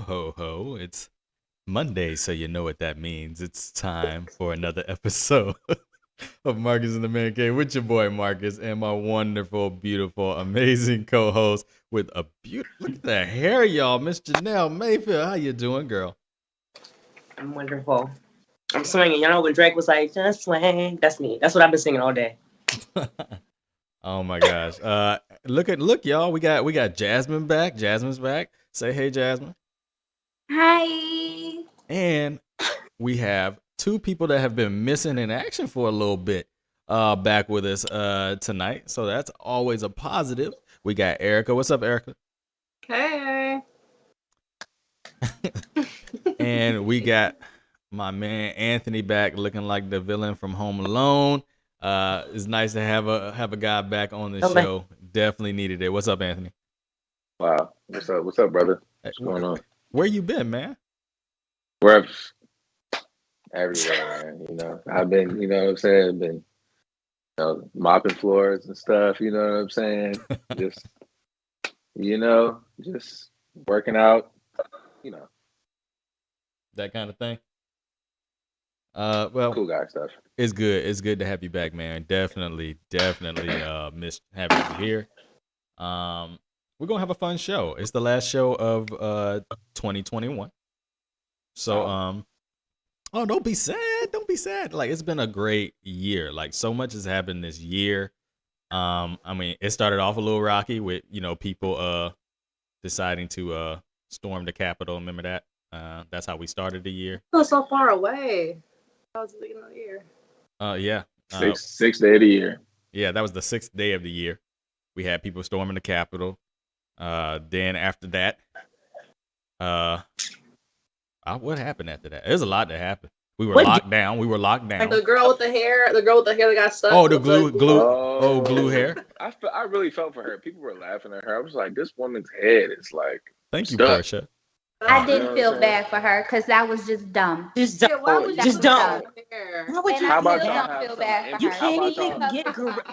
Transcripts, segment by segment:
ho, ho. It's Monday, so you know what that means. It's time for another episode of Marcus in the Man Cave with your boy Marcus and my wonderful, beautiful, amazing co-host with a beautiful, look at that hair, y'all. Miss Janelle Mayfield. How you doing, girl? I'm wonderful. I'm swinging. You know when Drake was like, just swing. That's me. That's what I've been singing all day. Oh my gosh. Look, y'all. We got Jasmine back. Jasmine's back. Say hey, Jasmine. Hi. And we have two people that have been missing in action for a little bit back with us tonight. So that's always a positive. We got Erica. What's up, Erica? Hey. And we got my man Anthony back looking like the villain from Home Alone. It's nice to have a guy back on the show. Definitely needed it. What's up, Anthony? Wow. What's up, brother? What's going on? Where you been, man? Where everywhere, man. You know, I've been, you know what I'm saying, been, mopping floors and stuff, you know what I'm saying? Just working out, That kind of thing. Well, cool guy stuff. It's good. It's good to have you back, man. Definitely missed having you here. We're gonna have a fun show. It's the last show of 2021. So don't be sad. Don't be sad. Like, it's been a great year. Like, so much has happened this year. I mean, it started off a little rocky with, people deciding to storm the Capitol. Remember that? That's how we started the year. Oh, so far away. That was the beginning of the year. Yeah. Sixth day of the year. Yeah, that was the 6th day of the year. We had people storming the Capitol. Then after that, what happened after that? There's a lot that happened. We were locked down. Like the girl with the hair that got stuck. Oh, the glue hair. I really felt for her. People were laughing at her. I was like, this woman's head is like. Thank you, stuck. Portia. I didn't feel bad for her because that was just dumb. Just dumb. Why was Just dumb? dumb. How would you How about still y'all don't have feel bad for some- her? how You about can't even y'all-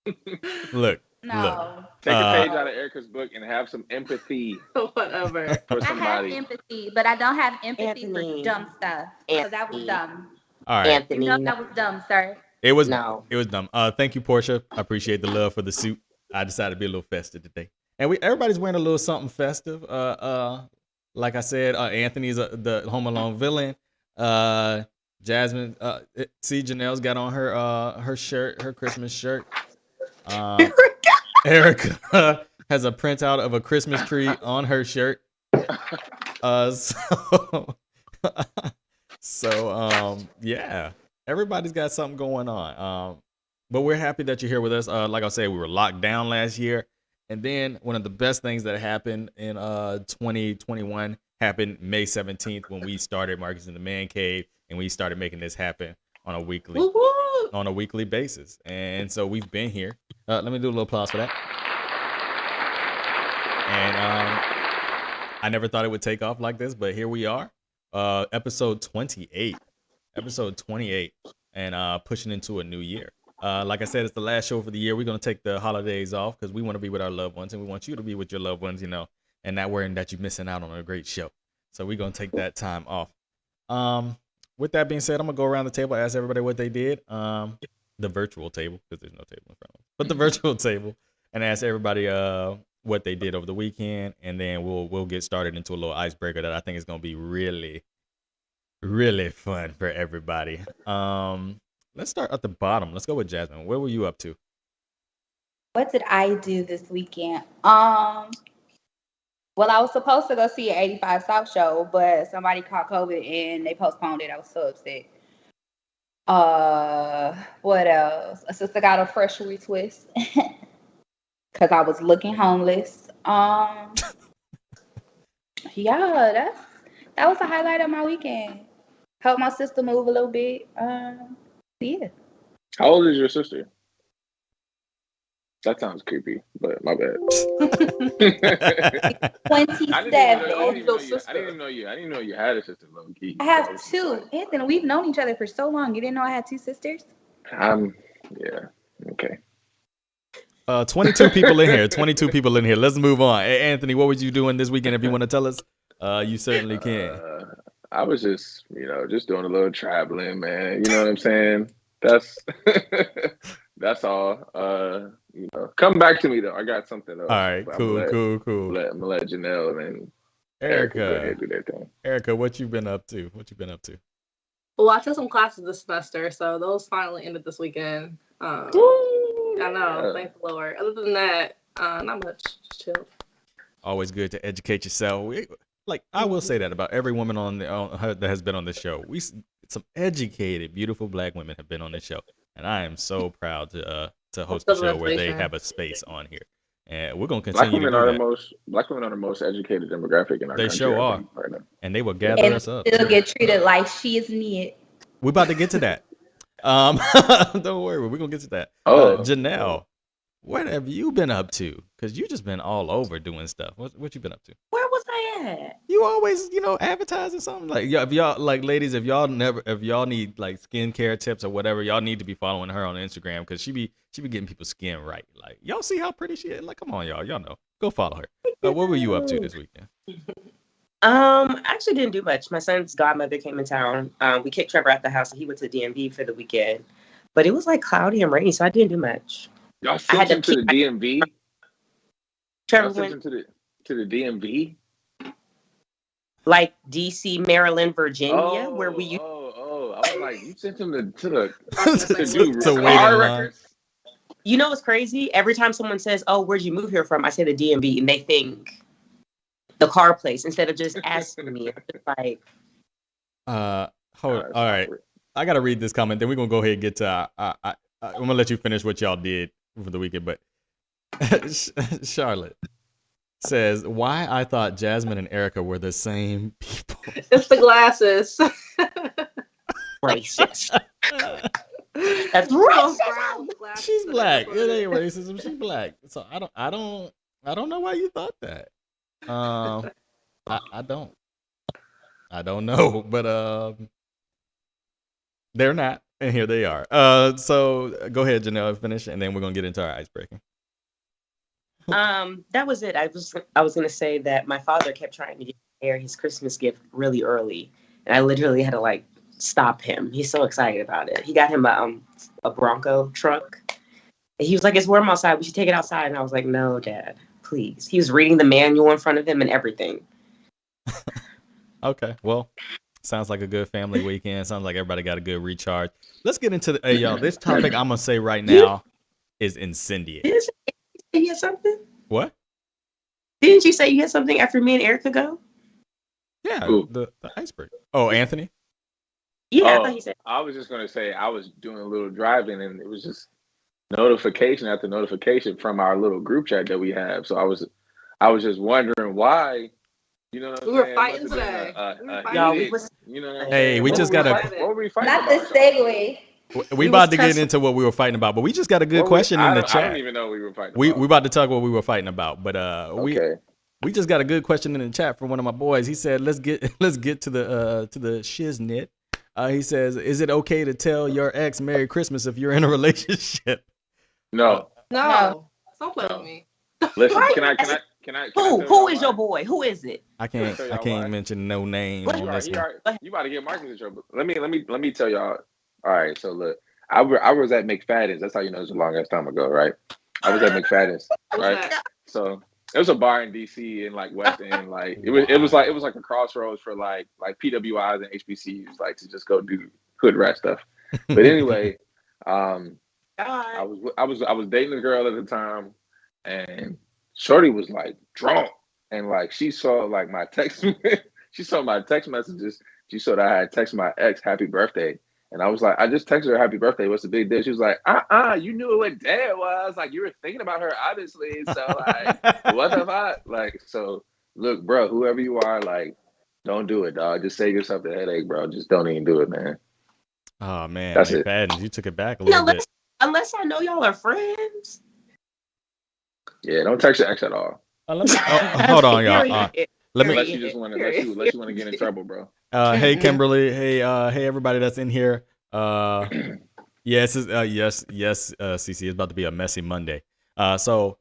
get Look. No. Take a page out of Erica's book and have some empathy Whatever. for I have somebody. empathy, but I don't have empathy Anthony. for dumb stuff. So that was dumb. All right. Anthony. You know that was dumb, sir. It was No. It was dumb. Thank you, Portia. I appreciate the love for the suit. I decided to be a little festive today, and everybody's wearing a little something festive. Like I said, Anthony's the Home Alone villain. Jasmine, see, Janelle's got on her shirt, her Christmas shirt. Erica has a printout of a Christmas tree on her shirt. Yeah, everybody's got something going on. But we're happy that you're here with us. Like I said, we were locked down last year, and then one of the best things that happened in 2021 happened May 17th when we started Marcus in the Man Cave, and we started making this happen on a weekly basis. And so we've been here. Let me do a little applause for that. And I never thought it would take off like this, but here we are. Episode 28, and pushing into a new year. Like I said, it's the last show for the year. We're going to take the holidays off because we want to be with our loved ones, and we want you to be with your loved ones, and not worrying that you're missing out on a great show. So we're going to take that time off. With that being said, I'm going to go around the table, ask everybody what they did. The virtual table, because there's no table in front of us, but the virtual table, and ask everybody what they did over the weekend, and then we'll get started into a little icebreaker that I think is going to be really, really fun for everybody. Let's start at the bottom. Let's go with Jasmine. What were you up to? What did I do this weekend? Well, I was supposed to go see an 85 South show, but somebody caught COVID and they postponed it. I was so upset. What else? A sister got a fresh retwist because I was looking homeless. Yeah, that was the highlight of my weekend. Helped my sister move a little bit. Yeah. How old is your sister? That sounds creepy, but my bad. 27. I didn't even know you had a sister, low key. I have two. Anthony, we've known each other for so long. You didn't know I had two sisters? Yeah. Okay. 22 people in here. 22 people in here. Let's move on. Hey, Anthony, what was you doing this weekend? If you want to tell us, you certainly can. I was just, just doing a little traveling, man. You know what I'm saying? That's that's all. Come back to me though. I got something else. All right, cool. I'm gonna let Janelle and Erica go ahead and do their thing. Erica, what you been up to? Well, I took some classes this semester, so those finally ended this weekend. I know, thank the Lord. Other than that, not much. Just chill. Always good to educate yourself. I will say that about every woman that has been on this show. Some educated, beautiful Black women have been on this show, and I am so proud to host a show where they have a space on here. And we're gonna continue. Black women are the most educated demographic in our country. They sure are, right now. And they will gather us up. Still get treated like she is neat. We're about to get to that. Don't worry, we're gonna get to that. Janelle, what have you been up to? Because you just been all over doing stuff. What you been up to? Where was I at? You always, advertising something. Like, if y'all, like, ladies, if y'all need like skincare tips or whatever, y'all need to be following her on Instagram because she be getting people's skin right. Like, y'all see how pretty she is. Like, come on, y'all know. Go follow her. What were you up to this weekend? I actually didn't do much. My son's godmother came in town. We kicked Trevor out the house and he went to the DMV for the weekend. But it was like cloudy and rainy, so I didn't do much. Y'all sent him to the DMV? Trevor sent went him to the DMV? Like DC, Maryland, Virginia, where we used. I was like, you sent him to the to wait in line. You know what's crazy? Every time someone says, "Oh, where'd you move here from?" I say the DMV, and they think the car place instead of just asking me. I'm just like, all right. I gotta read this comment. Then we're gonna go ahead and get to. I'm gonna let you finish what y'all did for the weekend, but Charlotte says, why I thought Jasmine and Erica were the same people. It's the glasses. racist. That's racism. She's Black. It ain't racism. She's Black. So I don't know why you thought that. I don't know, but they're not, and here they are. So go ahead, Janelle, finish, and then we're gonna get into our icebreaking. That was it. I was gonna say that my father kept trying to get his Christmas gift really early, and I literally had to stop him. He's so excited about it. He got him a Bronco truck, and he was like, "It's warm outside. We should take it outside." And I was like, "No, Dad, please." He was reading the manual in front of him and everything. Okay, well, sounds like a good family weekend. Sounds like everybody got a good recharge. Let's get into y'all. This topic I'm gonna say right now is incendiary. You had something? What? Didn't you say you had something after me and Erica go? Yeah, the icebreaker. Oh, Anthony? Yeah, I thought he said. I was just going to say I was doing a little driving and it was just notification after notification from our little group chat that we have. So I was just wondering why. You know what I'm saying? We were fighting today. Hey, we just got to. What were we fighting Not about? the segue. We about to get into what we were fighting about, but we just got a good question in the chat. I don't even know what we were fighting about. We about to talk what we were fighting about, but okay. we just got a good question in the chat from one of my boys. He said, "Let's get to the shiznit." He says, "Is it okay to tell your ex Merry Christmas if you're in a relationship?" No. Don't play with me. Listen, can I? Who is your boy? Who is it? I can't mention no name on this one. You about to get Marcus in trouble. Let me tell y'all. All right, so look, I was at McFadden's. That's how you know it's a long ass time ago, right? I was at McFadden's, right? So it was a bar in DC in West End. It was like a crossroads for like PWIs and HBCUs, to just go do hood rat stuff. But anyway, I was dating a girl at the time, and Shorty was drunk, and she saw my text. She saw my text messages. She saw that I had texted my ex happy birthday. And I was like, I just texted her happy birthday. What's the big deal? She was like, you knew what day it was. You were thinking about her, obviously. So what the fuck? So look, bro, whoever you are, don't do it, dog. Just save yourself the headache, bro. Just don't even do it, man. Oh man, that's it. You took it back a little bit. Unless I know y'all are friends. Yeah, don't text your ex at all. Hold on, y'all. Unless you want to get in trouble, bro. Hey Kimberly, hey everybody that's in here. Yes, CC, it's about to be a messy Monday. So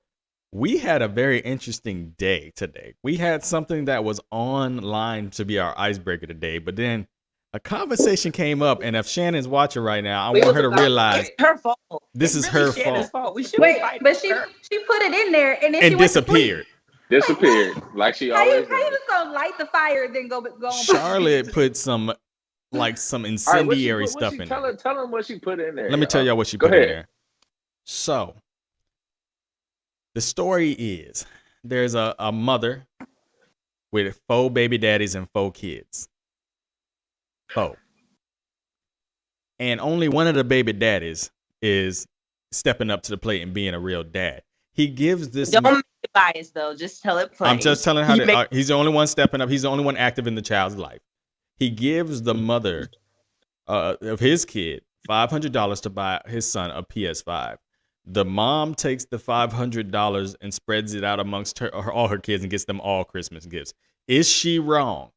we had a very interesting day today. We had something that was online to be our icebreaker today, but then a conversation came up, and if Shannon's watching right now, I want her to realize It's her fault. this It's is really her Shannon's fault. fault. We should Wait, fight but she her. put it in there and then And she went to sleep. disappeared. Disappeared like she How you always how you does. just gonna light the fire and then go on? Charlotte put some All right, incendiary stuff in there. Tell him what she put in there. Let me tell y'all what she Go put in ahead. there. So the story is there's a mother with 4 baby daddies and 4 kids. 4. And only one of the baby daddies is stepping up to the plate and being a real dad. He gives this. Don't make it biased though. Just tell it plain. I'm just telling her he's the only one stepping up. He's the only one active in the child's life. He gives the mother of his kid $500 to buy his son a PS5. The mom takes the $500 and spreads it out amongst all her kids and gets them all Christmas gifts. Is she wrong?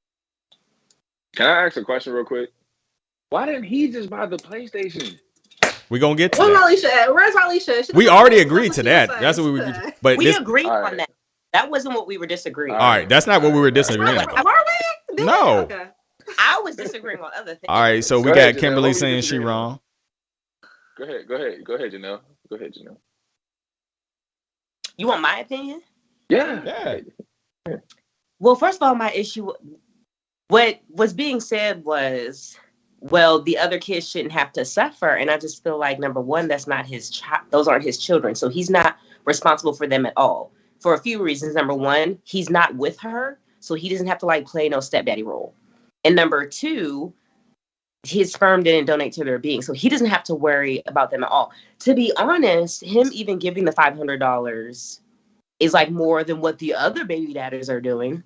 Can I ask a question real quick? Why didn't he just buy the PlayStation? We're going to get to Where's that. Alicia? Where's Alicia? We already agreed to that. That's what we but we agreed All on right. that. That wasn't what we were disagreeing. All right, that's not what we were disagreeing Were about. we? No. Okay. I was disagreeing on other things. All right, so we Go got ahead, Janelle. Kimberly What were you saying she disagreeing wrong. Go ahead, Janelle. Go ahead, Janelle. You want my opinion? Yeah. Well, first of all, my issue, what was being said was, well, the other kids shouldn't have to suffer. And I just feel like, number one, that's not his child. Those aren't his children. So he's not responsible for them at all. For a few reasons. Number one, he's not with her. So he doesn't have to like play no stepdaddy role. And number two, his firm didn't donate to their being. So he doesn't have to worry about them at all. To be honest, him even giving the $500 is like more than what the other baby daddies are doing.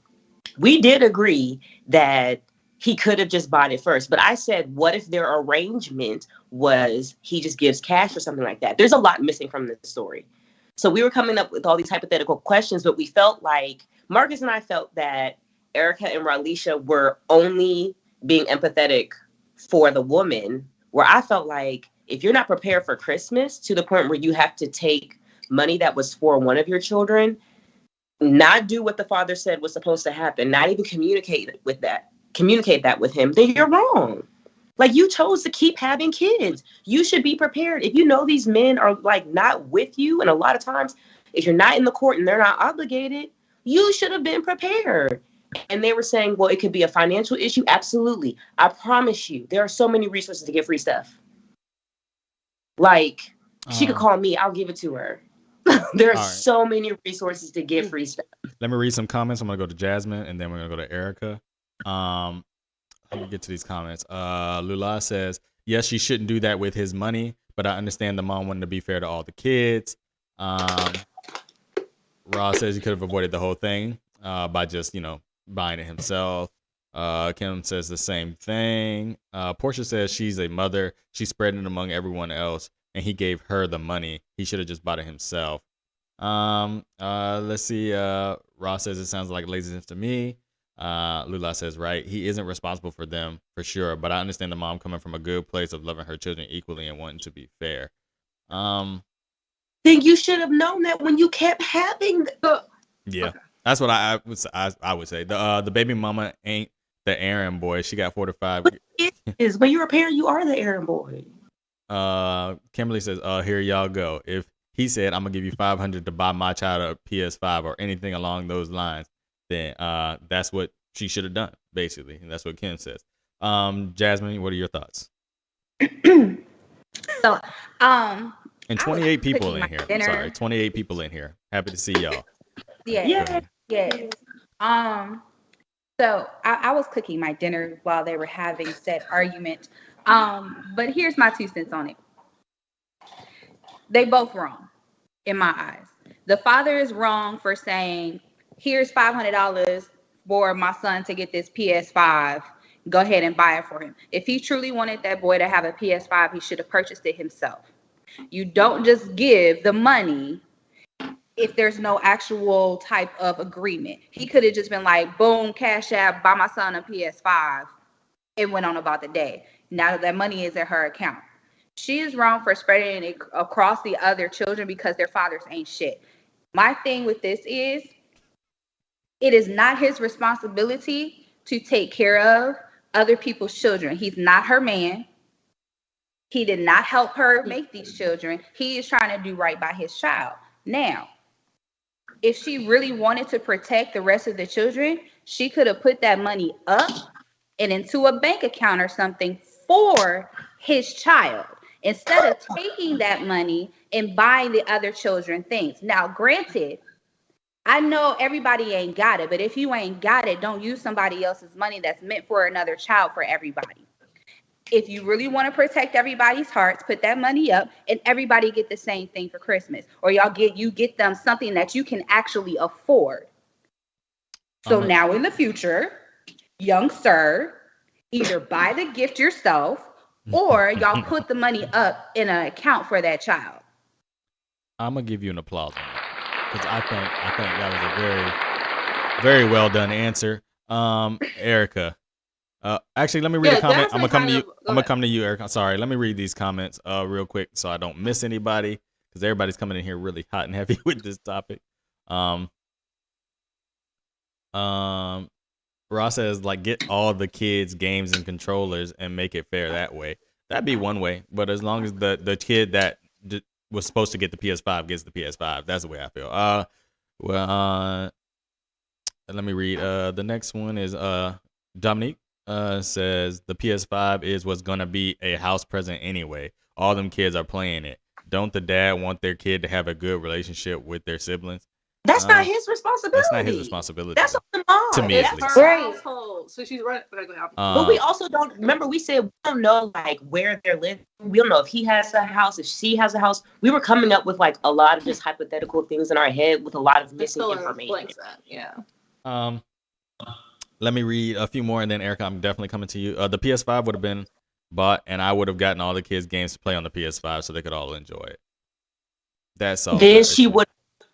We did agree that he could have just bought it first. But I said, what if their arrangement was he just gives cash or something like that? There's a lot missing from this story. So we were coming up with all these hypothetical questions, but we felt like, Marcus and I felt that Erica and Ralisha were only being empathetic for the woman, where I felt like if you're not prepared for Christmas to the point where you have to take money that was for one of your children, not do what the father said was supposed to happen, not even communicate that with him, then you're wrong. Like, you chose to keep having kids. You should be prepared. If you know these men are like not with you, and a lot of times if you're not in the court and they're not obligated, you should have been prepared. And they were saying, well, it could be a financial issue. Absolutely. I promise you, there are so many resources to get free stuff. Like, she could call me. I'll give it to her. There are so many resources to get free stuff. Let me read some comments. I'm going to go to Jasmine, and then we're going to go to Erica. Let me get to these comments. Lula says, yes, she shouldn't do that with his money, but I understand the mom wanted to be fair to all the kids. Ross says he could have avoided the whole thing by just, buying it himself. Kim says the same thing. Portia says she's a mother. She's spreading it among everyone else, and he gave her the money. He should have just bought it himself. Let's see. Ross says it sounds like laziness to me. Lula says, right, he isn't responsible for them for sure, but I understand the mom coming from a good place of loving her children equally and wanting to be fair. Then you should have known that when you kept having yeah. Okay. That's what I would say. The baby mama ain't the errand boy. She got 4 to 5. But it is. When you're a parent, you are the errand boy. Kimberly says, here y'all go. If he said, I'm gonna give you $500 to buy my child a PS5 or anything along those lines, then that's what she should have done, basically. And that's what Kim says. Jasmine, what are your thoughts? So, and 28 people in here. Dinner. Sorry, 28 people in here. Happy to see y'all. Yeah. So I was cooking my dinner while they were having said argument. But here's my 2 cents on it. They both wrong, in my eyes. The father is wrong for saying, here's $500 for my son to get this PS5. Go ahead and buy it for him. If he truly wanted that boy to have a PS5, he should have purchased it himself. You don't just give the money if there's no actual type of agreement. He could have just been like, boom, cash app, buy my son a PS5. It went on about the day. Now that money is at her account. She is wrong for spreading it across the other children because their fathers ain't shit. My thing with this is, it is not his responsibility to take care of other people's children. He's not her man. He did not help her make these children. He is trying to do right by his child. Now, if she really wanted to protect the rest of the children, she could have put that money up and into a bank account or something for his child, instead of taking that money and buying the other children things. Now, granted, I know everybody ain't got it, but if you ain't got it, don't use somebody else's money that's meant for another child for everybody. If you really want to protect everybody's hearts, put that money up and everybody get the same thing for Christmas. Or you get them something that you can actually afford. So now in the future, young sir, either buy the gift yourself or y'all put the money up in an account for that child. I'm gonna give you an applause on that, because I think that was a very, very well done answer. Erica. Actually, let me read a comment. I'm gonna come to you. I'm gonna come to you, Erica. Sorry, let me read these comments real quick so I don't miss anybody, because everybody's coming in here really hot and heavy with this topic. Ross says, like, get all the kids games and controllers and make it fair that way. That'd be one way, but as long as the kid that was supposed to get the PS5 gets the PS5, that's the way I feel. Let me read. The next one is Dominique says the PS5 is what's gonna be a house present anyway. All them kids are playing it. Don't the dad want their kid to have a good relationship with their siblings? That's not his responsibility. That's not his responsibility. That's on the mom. To me, at That's least. her household. So she's right. But we also don't remember. We said we don't know like where they're living. We don't know if he has a house, if she has a house. We were coming up with like a lot of just hypothetical things in our head with a lot of missing information. Yeah. Let me read a few more, and then Erica, I'm definitely coming to you. The PS5 would have been bought, and I would have gotten all the kids' games to play on the PS5 so they could all enjoy it. That's all. Then she would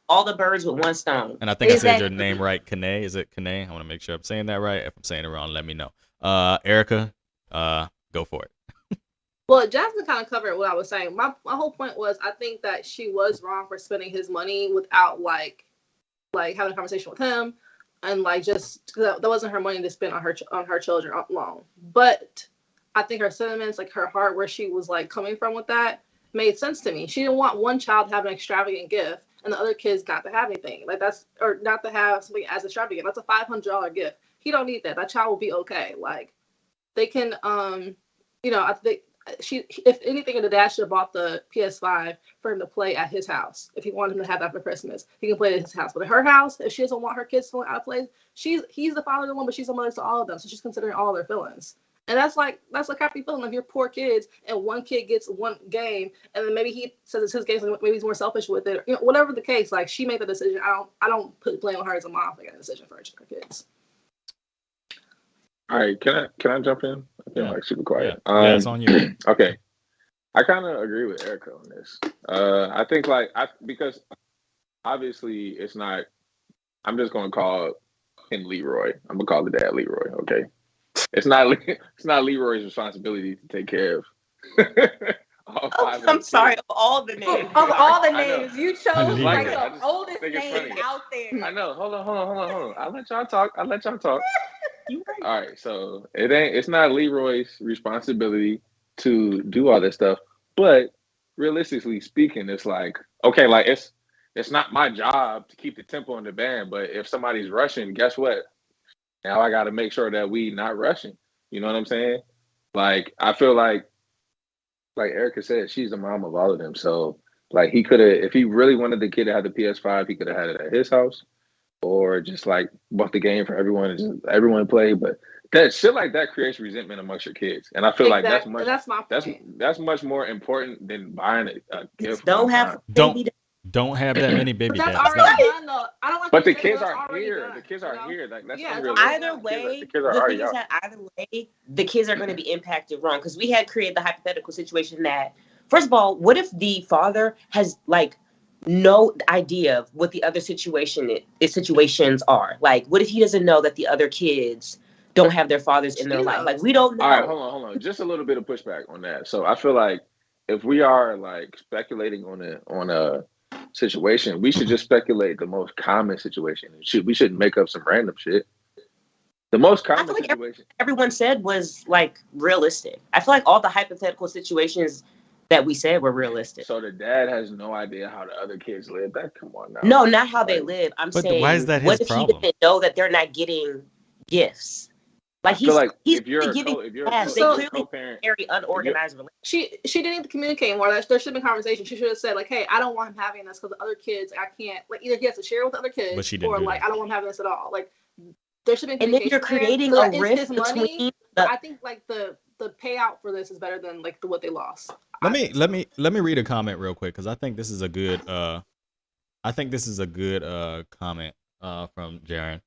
all the birds with one stone. And I think I said your name right, Kane. Is it Kane? I want to make sure I'm saying that right. If I'm saying it wrong, let me know. Erica, go for it. Well, Jasmine kind of covered what I was saying. My whole point was, I think that she was wrong for spending his money without like having a conversation with him, and like just that wasn't her money to spend on her children alone. But I think her sentiments, like her heart, where she was like coming from with that, made sense to me. She didn't want one child to have an extravagant gift and the other kids not to have anything. Like or not to have something as extravagant. That's a $500 gift. He don't need that. That child will be okay. Like they can, I think if anything, the dad should have bought the PS5 for him to play at his house. If he wanted him to have that for Christmas, he can play at his house. But at her house, if she doesn't want her kids feeling out of place, he's the father of the one, but she's the mother to all of them. So she's considering all their feelings. And that's a crappy feeling of your poor kids, and one kid gets one game, and then maybe he says it's his game, so maybe he's more selfish with it. Whatever the case, like she made the decision. I don't put blame on her as a mom for making a decision for her kids. All right, can I jump in? I feel like super quiet. Yeah, it's on you. Okay, I kind of agree with Erica on this. I think because obviously it's not. I'm just gonna call him Leroy. I'm gonna call the dad Leroy. Okay. It's not Leroy's responsibility to take care of all five. I'm sorry, of all the names. Of all the names, you chose like the oldest name out there. I know. Hold on. I'll let y'all talk. All right, so it's not Leroy's responsibility to do all this stuff, but realistically speaking, it's like, okay, like it's not my job to keep the tempo in the band, but if somebody's rushing, guess what? Now I got to make sure that we not rushing. You know what I'm saying? Like, I feel like Erica said, she's the mom of all of them. So, like, he could have, if he really wanted the kid to have the PS5, he could have had it at his house, or just like bought the game for everyone and just everyone play. But that shit like that creates resentment amongst your kids, and I feel like that's much more important than buying a gift. Don't have that many baby dads. That's already done, though. I don't like. But the kids are here. The kids are here. Like that's either way. Either way, the kids are going to be impacted wrong, because we had created the hypothetical situation that, first of all, what if the father has like no idea of what the other situations are? Like, what if he doesn't know that the other kids don't have their fathers in their life? Like, we don't know. All right, hold on. Just a little bit of pushback on that. So I feel like if we are like speculating on a situation, we should just speculate the most common situation. We shouldn't make up some random shit. The most I common feel like situation. everyone said was like realistic. I feel like all the hypothetical situations that we said were realistic. So the dad has no idea how the other kids live. That come on now. No, not how they live. I'm But saying, why is that what his if he problem? didn't know that they're not getting gifts? Like I feel like he's if you're giving if you're cash. They So- clearly co-parent, very unorganized relationship. She didn't need to communicate more. There should have been conversation. She should have said like, "Hey, I don't want him having this because the other kids, I can't like either he has to share with the other kids, But she didn't or do like that. I don't want him having this at all." Like there should have been And then communication. you're creating there. a It's rift his money. between But the. I think like the payout for this is better than like what they lost. Let me read a comment real quick because I think this is a good comment from Jaron.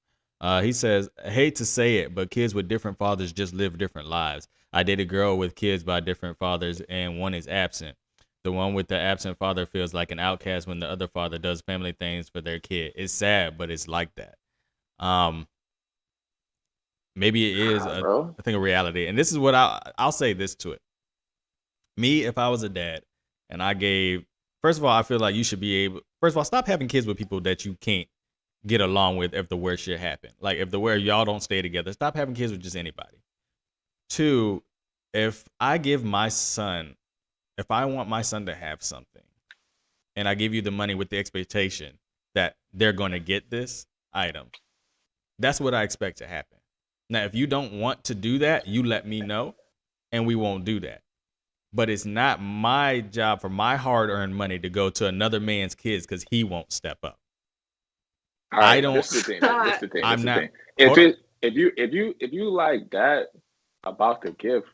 He says, I hate to say it, but kids with different fathers just live different lives. I dated a girl with kids by different fathers, and one is absent. The one with the absent father feels like an outcast when the other father does family things for their kid. It's sad, but it's like that. Maybe it is a thing of reality. And this is what I'll say this to it. Me, if I was a dad and I gave, first of all, I feel like you should be able, first of all, stop having kids with people that you can't get along with if the worst shit happen. Like if y'all don't stay together, stop having kids with just anybody. 2, if I give my son, if I want my son to have something and I give you the money with the expectation that they're going to get this item, that's what I expect to happen. Now, if you don't want to do that, you let me know and we won't do that. But it's not my job for my hard-earned money to go to another man's kids because he won't step up. Right, I don't. This is the thing. This is the thing. I'm not. If you like that about the gift,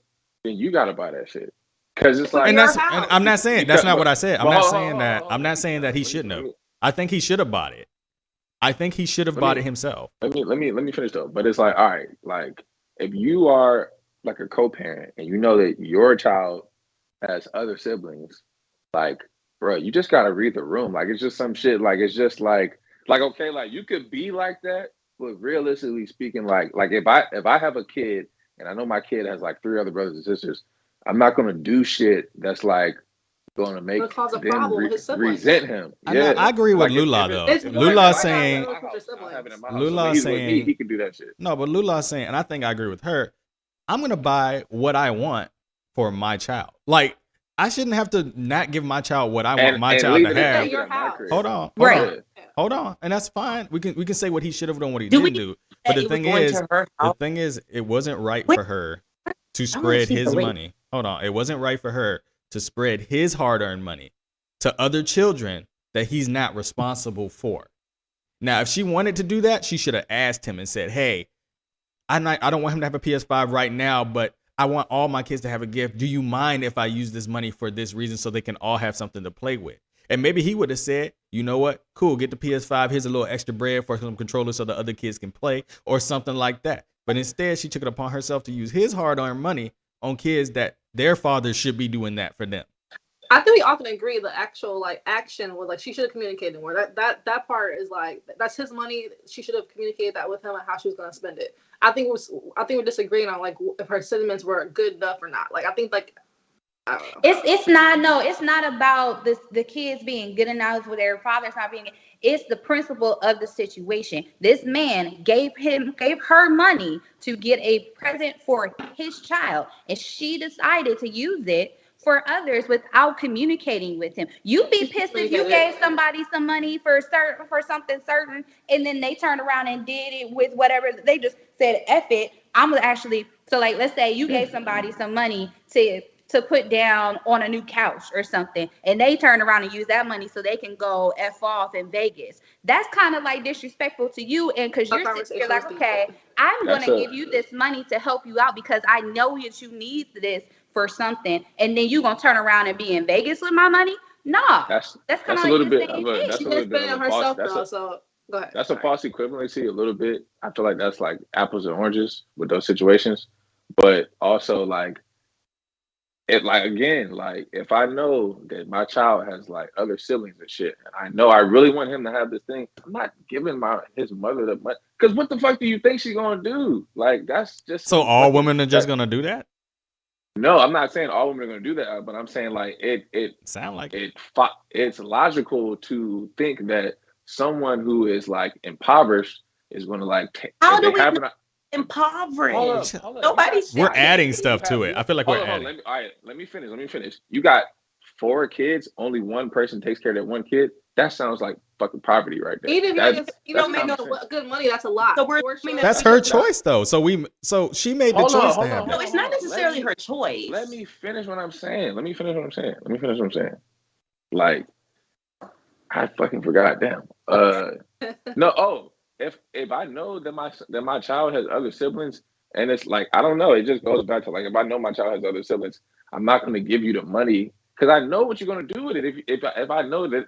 then you gotta buy that shit. Because it's like, And Your that's. And house. I'm not saying that's not what I said. I'm not Hold saying on, that. hold on. I'm not saying that he shouldn't have. Let me- I think he should have bought it. I think he should have Let bought me- it himself. Let me finish though. But it's like, all right, like if you are like a co-parent and you know that your child has other siblings, like, bro, you just gotta read the room. Like it's just some shit. Like it's just like okay, like you could be like that, but realistically speaking, like if I have a kid and I know my kid has like 3 other brothers and sisters, I'm not gonna do shit that's like gonna make It'll cause a them problem with his siblings. resent him. Yeah, I agree with Like, if Lula it- though. It's Lula's like, saying. I have it in my house. So Lula's when he's with me, saying- he can do that shit. No, but Lula's saying, and I think I agree with her, I'm going to buy what I want for my child. Like, I shouldn't have to not give my child what I want my child leave to it at have. that Your at my house. crib. Hold on. Right. Hold on. And that's fine. We can say what he should have done, what he Do didn't we- do. that But the it was thing going is, to her the house. thing is, it wasn't right Wait. for her to wanna spread see the his link. money. Hold on. It wasn't right for her to spread his hard-earned money to other children that he's not responsible for. Now, if she wanted to do that, she should have asked him and said, hey, I don't want him to have a PS5 right now, but I want all my kids to have a gift. Do you mind if I use this money for this reason so they can all have something to play with? And maybe he would have said, you know what? Cool, get the PS5. Here's a little extra bread for some controllers so the other kids can play or something like that. But instead, she took it upon herself to use his hard-earned money on kids that their fathers should be doing that for them. I think we often agree the actual like action was like she should have communicated more. That part is like that's his money. She should have communicated that with him and how she was going to spend it. I think we're disagreeing on like if her sentiments were good enough or not. Like I think like I don't know. It's not about the kids being good enough with their fathers not being. It's the principle of the situation. This man gave her money to get a present for his child, and she decided to use it for others without communicating with him. You'd be pissed if you gave somebody some money for something certain, and then they turned around and did it with whatever. They just said, F it. I'm gonna actually, so like, let's say you gave somebody some money to put down on a new couch or something, and they turn around and use that money so they can go F off in Vegas. That's kind of like disrespectful to you, and because you're sitting here like, okay, I'm going to give you this money to help you out because I know that you need this for something, and then you going to turn around and be in Vegas with my money? Nah, that's kind of a little like bit. saying, Look, hey, that's She a was little bit spending of on a false. herself though. So go ahead. That's a false equivalency a little bit. I feel like that's like apples and oranges with those situations. But also like it like again, like if I know that my child has like other siblings and shit, and I know I really want him to have this thing, I'm not giving his mother the money. Because what the fuck do you think she's gonna do? Like that's just So all women are just going to do that? No, I'm not saying all women are going to do that, but I'm saying like Sound like it's logical to think that someone who is like impoverished is going to like How if do they we have know an impoverished? hold up. Nobody's we're saying adding You stuff to have it. I feel like hold we're on, hold on. adding. All right, let me finish. Let me finish. You got 4 kids, only one person takes care of that one kid. That sounds like fucking poverty right there. Even if you're making, That's making common sense. good money, that's a lot. so. We're For assuming sure. that That's she's her a- choice though. So she made the Hold on, choice to hold have on, that. No, hold it's on, not hold on. necessarily her choice. Let me finish what I'm saying. Let me finish what I'm saying. Let me finish what I'm saying. Like, I fucking forgot. Damn. No. Oh, if I know that my child has other siblings, and it's like I don't know, it just goes back to like if I know my child has other siblings, I'm not going to give you the money because I know what you're going to do with it. If I know that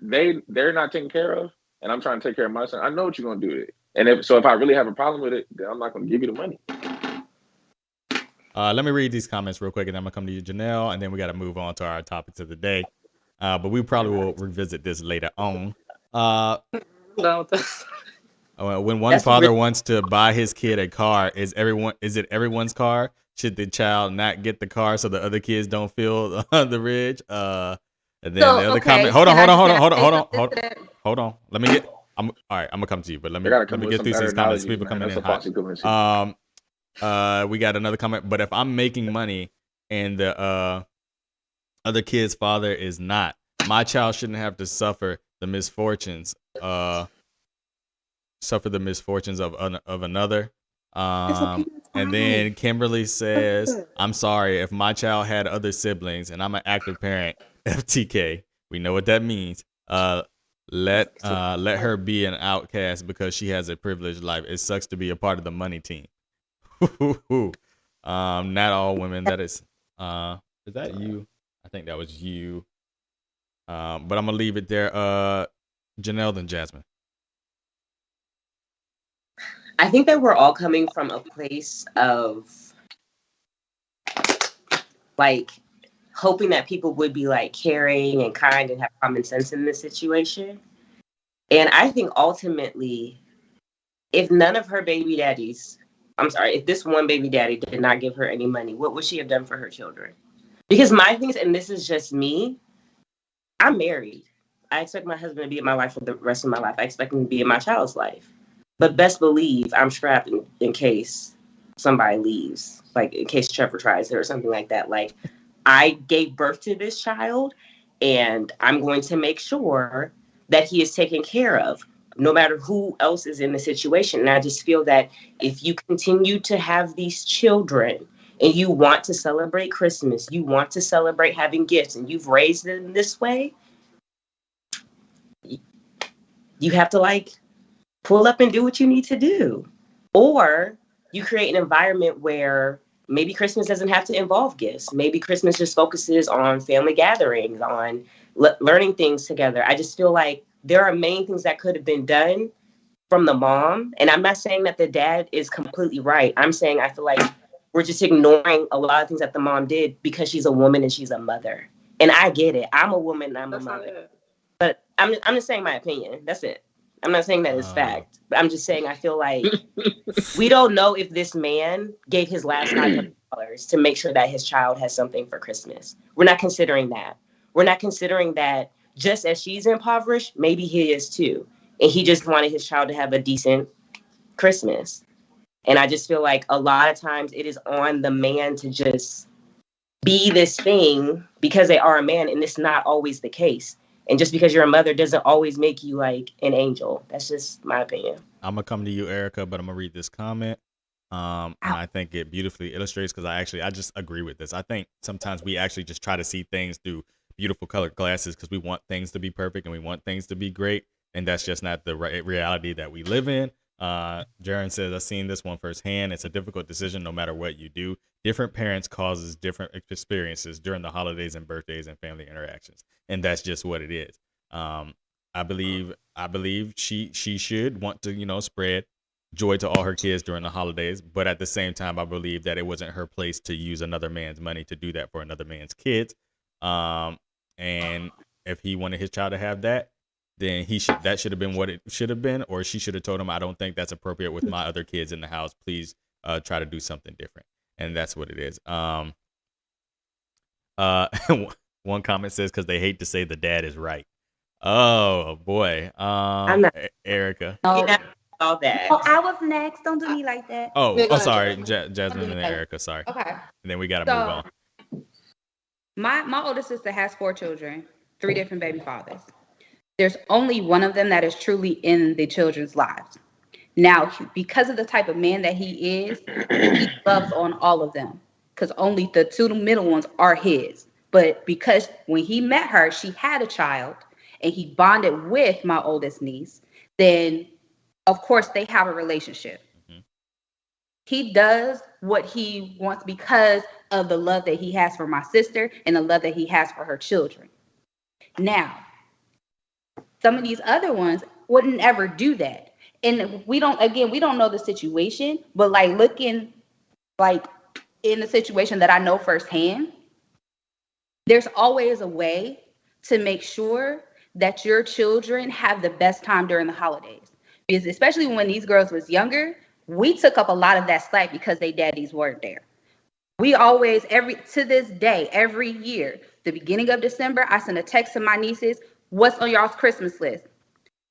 they're not taken care of, and I'm trying to take care of my son, I know what you're going to do with it. And if I really have a problem with it, then I'm not going to give you the money. Let me read these comments real quick, and then I'm gonna come to you, Janelle, and then we got to move on to our topics of the day. But we probably will revisit this later on. No, When one That's father really- wants to buy his kid a car, is it everyone's car? Should the child not get the car so the other kids don't feel the ridge? And then So, the other okay, comment. Hold can I say on. something to that? Hold on. Let me get. I'm all right. I'm gonna come to you, but They got to come let me with get some through better these comments. analogies, People man. coming That's in a false hot. equivalency. We got another comment. But if I'm making money and the other kid's father is not, my child shouldn't have to suffer the misfortunes. Suffer the misfortunes of another. And then Kimberly says, "I'm sorry if my child had other siblings and I'm an active parent." FTK, we know what that means. Let her be an outcast because she has a privileged life. It sucks to be a part of the money team. Not all women. That is that you? I think that was you. But I'm gonna leave it there. Janelle and Jasmine. I think that we're all coming from a place of like hoping that people would be like caring and kind and have common sense in this situation. And I think ultimately, if none of her baby daddies, I'm sorry, if this one baby daddy did not give her any money, what would she have done for her children? Because my thing is, and this is just me, I'm married. I expect my husband to be in my life for the rest of my life. I expect him to be in my child's life. But best believe I'm strapped in case somebody leaves, like in case Trevor tries it or something like that. Like, I gave birth to this child, and I'm going to make sure that he is taken care of, no matter who else is in the situation. And I just feel that if you continue to have these children and you want to celebrate Christmas, you want to celebrate having gifts, and you've raised them this way, you have to like pull up and do what you need to do. Or you create an environment where maybe Christmas doesn't have to involve gifts. Maybe Christmas just focuses on family gatherings, on learning things together. I just feel like there are many things that could have been done from the mom. And I'm not saying that the dad is completely right. I'm saying I feel like we're just ignoring a lot of things that the mom did because she's a woman and she's a mother. And I get it. I'm a woman and I'm that's a not mother. it. But I'm just saying my opinion. That's it. I'm not saying that it's fact, but I'm just saying I feel like we don't know if this man gave his last $500 to make sure that his child has something for Christmas. We're not considering that. We're not considering that just as she's impoverished, maybe he is too. And he just wanted his child to have a decent Christmas. And I just feel like a lot of times it is on the man to just be this thing because they are a man, and it's not always the case. And just because you're a mother doesn't always make you like an angel. That's just my opinion. I'm gonna come to you, Erica, but I'm gonna read this comment. And I think it beautifully illustrates because I just agree with this. I think sometimes we actually just try to see things through beautiful colored glasses because we want things to be perfect and we want things to be great, and that's just not the reality that we live in. Jaron says, I've seen this one firsthand. It's a difficult decision no matter what you do. Different parents causes different experiences during the holidays and birthdays and family interactions. And that's just what it is. I believe she should want to, spread joy to all her kids during the holidays. But at the same time, I believe that it wasn't her place to use another man's money to do that for another man's kids. And if he wanted his child to have that, then that should have been what it should have been, or she should have told him, I don't think that's appropriate with my other kids in the house. Please try to do something different. And that's what it is. One comment says because they hate to say the dad is right. Oh boy. I'm not. Erica. No. All that. Oh, I was next. Don't do me like that. Oh, Yeah, go ahead, sorry, Jasmine. Jasmine and then Erica. Sorry. Okay. And then we gotta So, move on. my oldest sister has 4 children, 3 different baby fathers. There's only one of them that is truly in the children's lives. Now, because of the type of man that he is, he loves on all of them because only the 2 middle ones are his. But because when he met her, she had a child and he bonded with my oldest niece, then of course they have a relationship. Mm-hmm. He does what he wants because of the love that he has for my sister and the love that he has for her children. Now, some of these other ones wouldn't ever do that. And we don't know the situation, but like looking like in the situation that I know firsthand, there's always a way to make sure that your children have the best time during the holidays. Because especially when these girls was younger, we took up a lot of that slack because they daddies weren't there. We always, to this day, every year, the beginning of December, I send a text to my nieces, what's on y'all's Christmas list?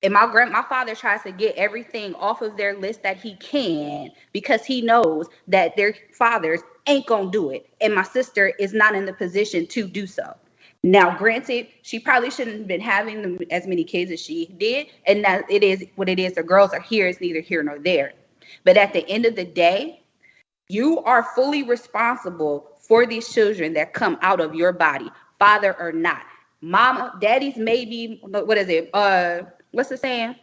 And my father tries to get everything off of their list that he can because he knows that their fathers ain't gonna do it. And my sister is not in the position to do so. Now, granted, she probably shouldn't have been having as many kids as she did. And that it is what it is. The girls are here. It's neither here nor there. But at the end of the day, you are fully responsible for these children that come out of your body, father or not. Mama, daddy's maybe, what is it? What's the saying?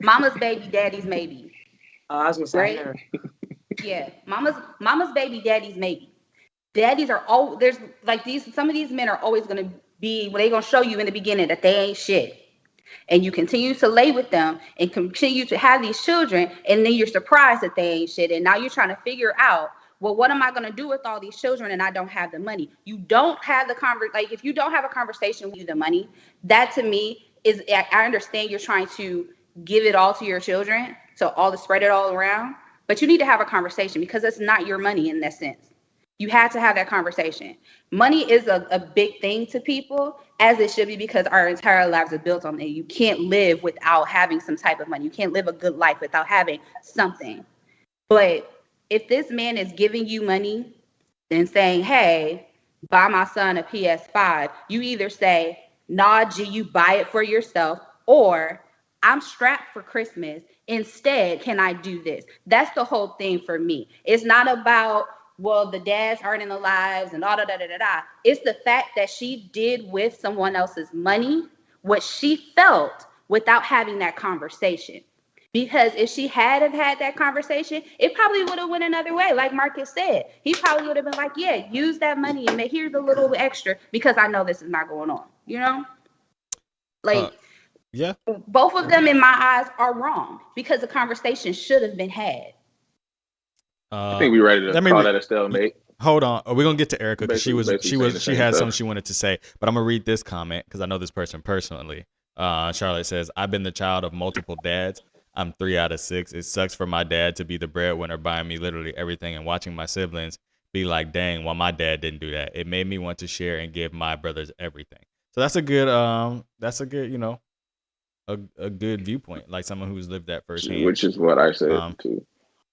Mama's baby, daddy's maybe. Oh, I was gonna say. Right? Yeah, mama's baby, daddy's maybe. Daddies are all there's like these. Some of these men are always gonna be. Well, they gonna show you in the beginning that they ain't shit, and you continue to lay with them and continue to have these children, and then you're surprised that they ain't shit, and now you're trying to figure out, well, what am I going to do with all these children and I don't have the money? You don't have the like if you don't have a conversation with the money, that to me is, I understand you're trying to give it all to your children, so all to spread it all around, but you need to have a conversation because it's not your money in that sense. You have to have that conversation. Money is a big thing to people, as it should be, because our entire lives are built on it. You can't live without having some type of money. You can't live a good life without having something. But if this man is giving you money and saying, hey, buy my son a PS5, you either say, nah, G, you buy it for yourself, or I'm strapped for Christmas. Instead, can I do this? That's the whole thing for me. It's not about, well, the dads aren't in the lives and all da. It's the fact that she did with someone else's money what she felt without having that conversation. Because if she had that conversation, it probably would have went another way. Like Marcus said, he probably would have been like, yeah, use that money and here's a little extra because I know this is not going on. You know? Like, yeah, both of them in my eyes are wrong because the conversation should have been had. I think we're ready to call that a stalemate. Hold on, we're gonna get to Erica because she had stuff. something she wanted to say, but I'm gonna read this comment because I know this person personally. Charlotte says, "I've been the child of multiple dads. I'm 3 out of 6. It sucks for my dad to be the breadwinner, buying me literally everything, and watching my siblings be like, dang, well, my dad didn't do that. It made me want to share and give my brothers everything." So that's a good, you know, a good viewpoint, like someone who's lived that firsthand. Which is what I said too.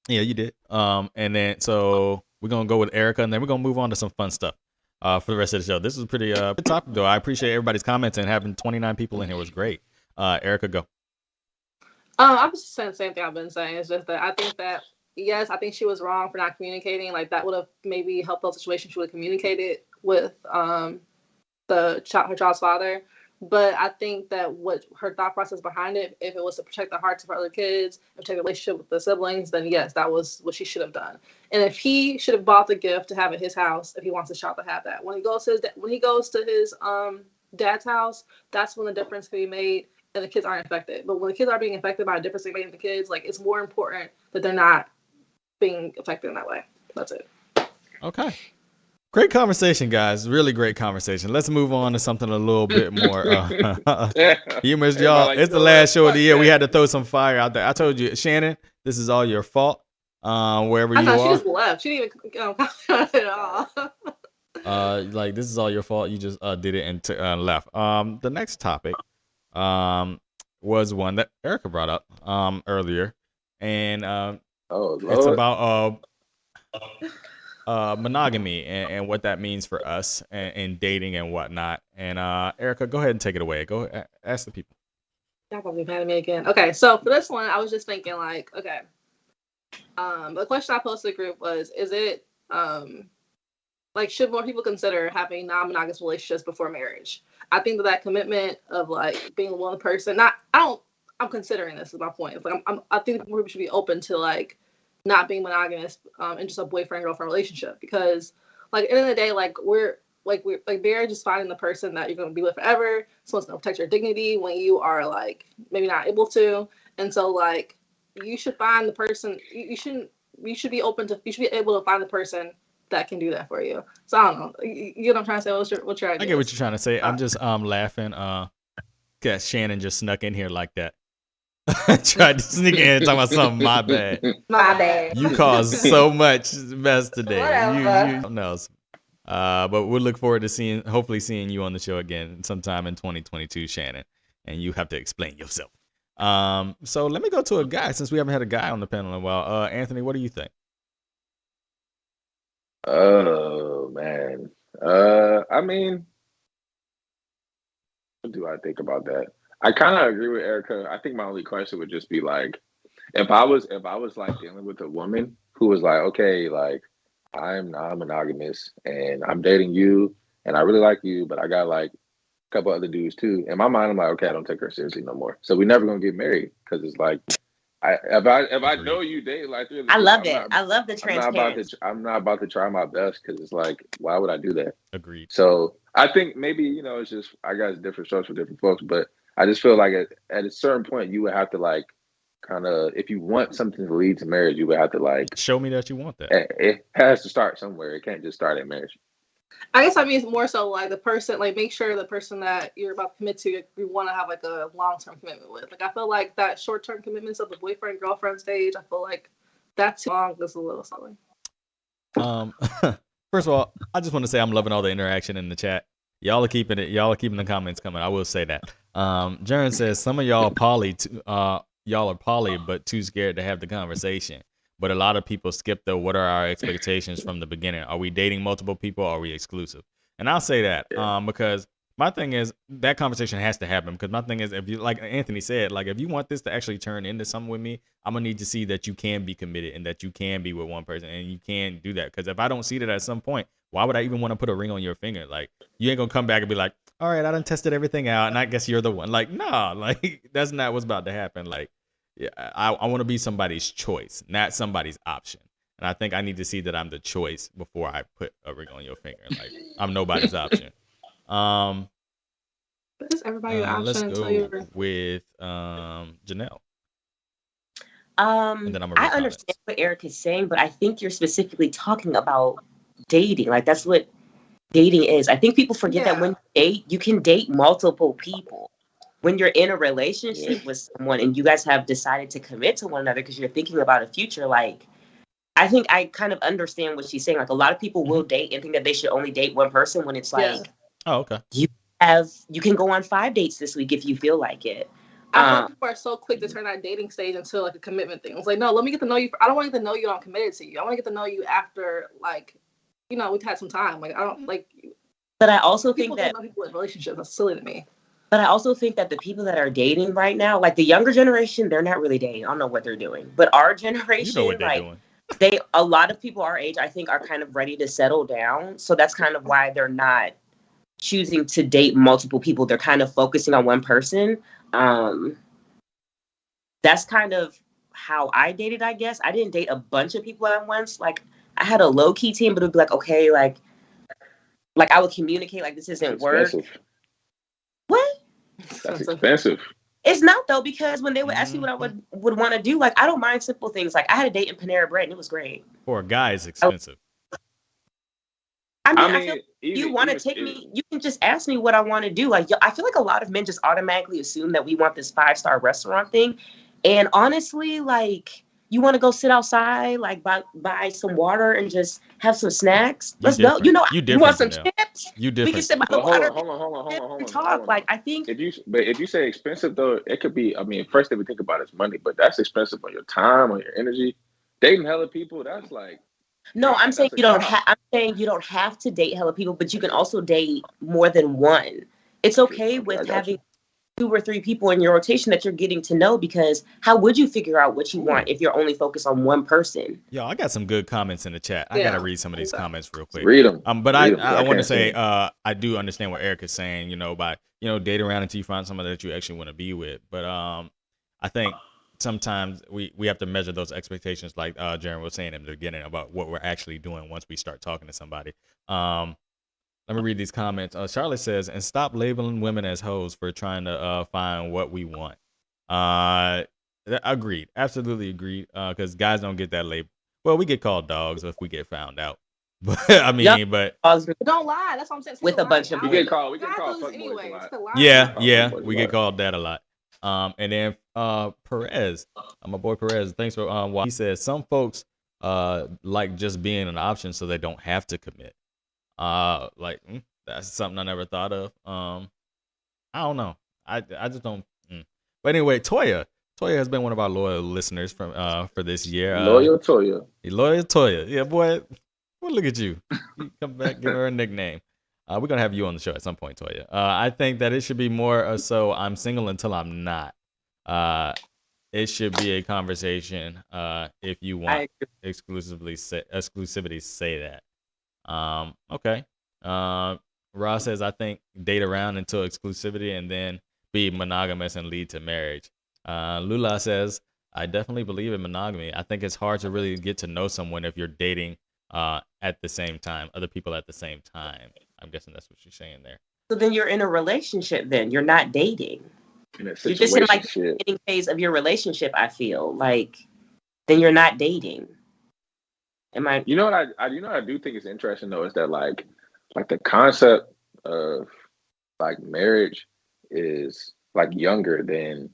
Yeah, you did. And then so we're gonna go with Erica, and then we're gonna move on to some fun stuff for the rest of the show. This is pretty good topic though. I appreciate everybody's comments, and having 29 people in here was great. Erica, go. I'm just saying the same thing I've been saying. It's just that I think that, yes, I think she was wrong for not communicating. Like, that would have maybe helped the situation. She would have communicated with her child's father. But I think that what her thought process behind it, if it was to protect the hearts of her other kids, protect the relationship with the siblings, then yes, that was what she should have done. And if he should have bought the gift to have at his house, if he wants his child to have that, when he goes to his dad's house, that's when the difference can be made. And the kids aren't affected. But when the kids are being affected by a difference they made in the kids, like, it's more important that they're not being affected in that way. That's it. Okay. Great conversation, guys. Really great conversation. Let's move on to something a little bit more humorous, y'all. It's the last show of the year. We had to throw some fire out there. I told you, Shannon, this is all your fault. Wherever you are. She just left. She didn't even comment at all. Like this is all your fault. You just did it and left. The next topic was one that Erica brought up earlier, and Oh it's Lord. about monogamy and what that means for us and dating and whatnot. And Erica, go ahead and take it away. Go ask the people. Y'all gonna be mad at me again. Okay, so for this one, I was just thinking like, okay, the question I posted to the group was, is it like, should more people consider having non-monogamous relationships before marriage? I think that commitment of like being one person, I'm considering this is my point. It's like I think more people should be open to like not being monogamous in just a boyfriend-girlfriend relationship, because like at the end of the day, we're marriage is finding the person that you're going to be with forever. Someone's going to protect your dignity when you are like maybe not able to, and so like you should find the person. You should be able to find the person that can do that for you. So I don't know. You get what I'm trying to say? What's your idea? I get what you're trying to say. I'm just laughing. Cause Shannon just snuck in here like that. Tried to sneak in and talk about something. My bad. My bad. You caused so much mess today. Whatever. You something else. But we'll look forward to hopefully seeing you on the show again sometime in 2022, Shannon. And you have to explain yourself. So let me go to a guy, since we haven't had a guy on the panel in a while. Anthony, what do you think? Oh man. I mean, what do I think about that? I kind of agree with Erica. I think my only question would just be like, if I was like dealing with a woman who was like, okay, like I'm non-monogamous and I'm dating you and I really like you, but I got like a couple other dudes too. In my mind, I'm like, okay, I don't take her seriously no more. So we're never gonna get married, because it's like, if I know you date like this, I love it. I love the transparency. I'm not about to try my best, because it's like, why would I do that? Agreed. So I think maybe, it's just, I got different strokes for different folks, but I just feel like at a certain point you would have to like kind of, if you want something to lead to marriage, you would have to like show me that you want that. It has to start somewhere. It can't just start at marriage. I guess I mean it's more so like the person, like make sure the person that you're about to commit to, you want to have like a long-term commitment with. Like I feel like that short-term commitments of the boyfriend girlfriend stage, I feel like that's too long. That's a little silly. First of all, I just want to say I'm loving all the interaction in the chat. Y'all are keeping the comments coming. I will say that. Jaren says some of y'all are poly, but too scared to have the conversation. But a lot of people skip the what are our expectations from the beginning. Are we dating multiple people or are we exclusive? And I'll say that because my thing is that conversation has to happen. Because my thing is, if you, like Anthony said, like if you want this to actually turn into something with me, I'm going to need to see that you can be committed and that you can be with one person and you can do that. Because if I don't see that at some point, why would I even want to put a ring on your finger? Like, you ain't going to come back and be like, all right, I done tested everything out and I guess you're the one. Like, nah, like that's not what's about to happen. Like, yeah, I want to be somebody's choice, not somebody's option. And I think I need to see that I'm the choice before I put a ring on your finger. Like, I'm nobody's option. But is everybody an Let's option go until you're with Janelle. And then I understand what Eric is saying, but I think you're specifically talking about dating. Like that's what dating is. I think people forget that when you date, you can date multiple people. When you're in a relationship with someone and you guys have decided to commit to one another because you're thinking about a future, like I think I kind of understand what she's saying. Like a lot of people will date and think that they should only date one person when it's like, oh, okay, you can go on 5 dates this week if you feel like it. I think people are so quick to turn that dating stage into like a commitment thing. It's like, no, let me get to know you. I don't want to get to know you when I'm committed to you. I want to get to know you after, like, we've had some time. Like, I don't like. But I also think that people in relationships, that's silly to me. But I also think that the people that are dating right now, like the younger generation, they're not really dating. I don't know what they're doing. But our generation, you know what they're doing. A lot of people our age, I think, are kind of ready to settle down. So that's kind of why they're not choosing to date multiple people. They're kind of focusing on one person. That's kind of how I dated, I guess. I didn't date a bunch of people at once. Like I had a low key team, but it would be like, okay, like I would communicate like this isn't work. What? That's expensive. It's not though, because when they would ask me what I would want to do, like I don't mind simple things. Like I had a date in Panera Bread and it was great. For a guy, it's expensive. I mean I feel you want to take me, you can just ask me what I want to do. Like I feel like a lot of men just automatically assume that we want this 5-star restaurant thing. And honestly, like You want to go sit outside, like buy some water and just have some snacks? You Let's go. different. You know, You you want some different, Janelle. chips? You We can different. sit by the Well, hold water on, hold on, hold on, hold on, hold and on, talk. hold on. Like I think. If you say expensive though, it could be. I mean, first thing we think about is money, but that's expensive on your time, on your energy. Dating hella people, that's like No, I'm saying that's a you don't cost. I'm saying you don't have to date hella people, but you can also date more than one. It's True. okay Okay, I with got having you. 2 or 3 people in your rotation that you're getting to know, because how would you figure out what you want Ooh. if you're only focused on one person? Yo, I got some good comments in the chat. I gotta Yeah. read some of these Okay. comments real quick. Read them. But Read them. I I want to can't see say 'em. I do understand what Eric is saying. By dating around until you find somebody that you actually want to be with. But I think sometimes we have to measure those expectations, like Jaren was saying in the beginning, about what we're actually doing once we start talking to somebody. Let me read these comments. Charlotte says, and stop labeling women as hoes for trying to find what we want. Agreed. Absolutely agreed. Because guys don't get that label. Well, we get called dogs if we get found out. But I mean, Yup. but Dogs Don't lie. That's what I'm saying. with a bunch of We boys. get called. We get Guys called do this fuckboys a anyway. lot. It's the lie. yeah, Call yeah, fuckboys a we get lot. called that a lot. And then Perez, my boy Perez, thanks for he says some folks like just being an option so they don't have to commit. That's something I never thought of. I don't know. I just don't. But anyway, Toya has been one of our loyal listeners for this year. Loyal Toya. Loyal Toya, yeah, boy. Well, look at you. You come back, give her a nickname. We're gonna have you on the show at some point, Toya. I think that it should be more so. I'm single until I'm not. It should be a conversation. If you want exclusivity, say that. Okay. Ross says, I think date around until exclusivity and then be monogamous and lead to marriage. Lula says, I definitely believe in monogamy. I think it's hard to really get to know someone if you're dating at the same time, other people at the same time. I'm guessing that's what she's saying there. So then you're in a relationship. Then you're not dating. In a You're just in like the situationship. beginning phase of your relationship. I feel like then you're not dating. Am I? You know what I do think is interesting though is that like the concept of like marriage is like younger than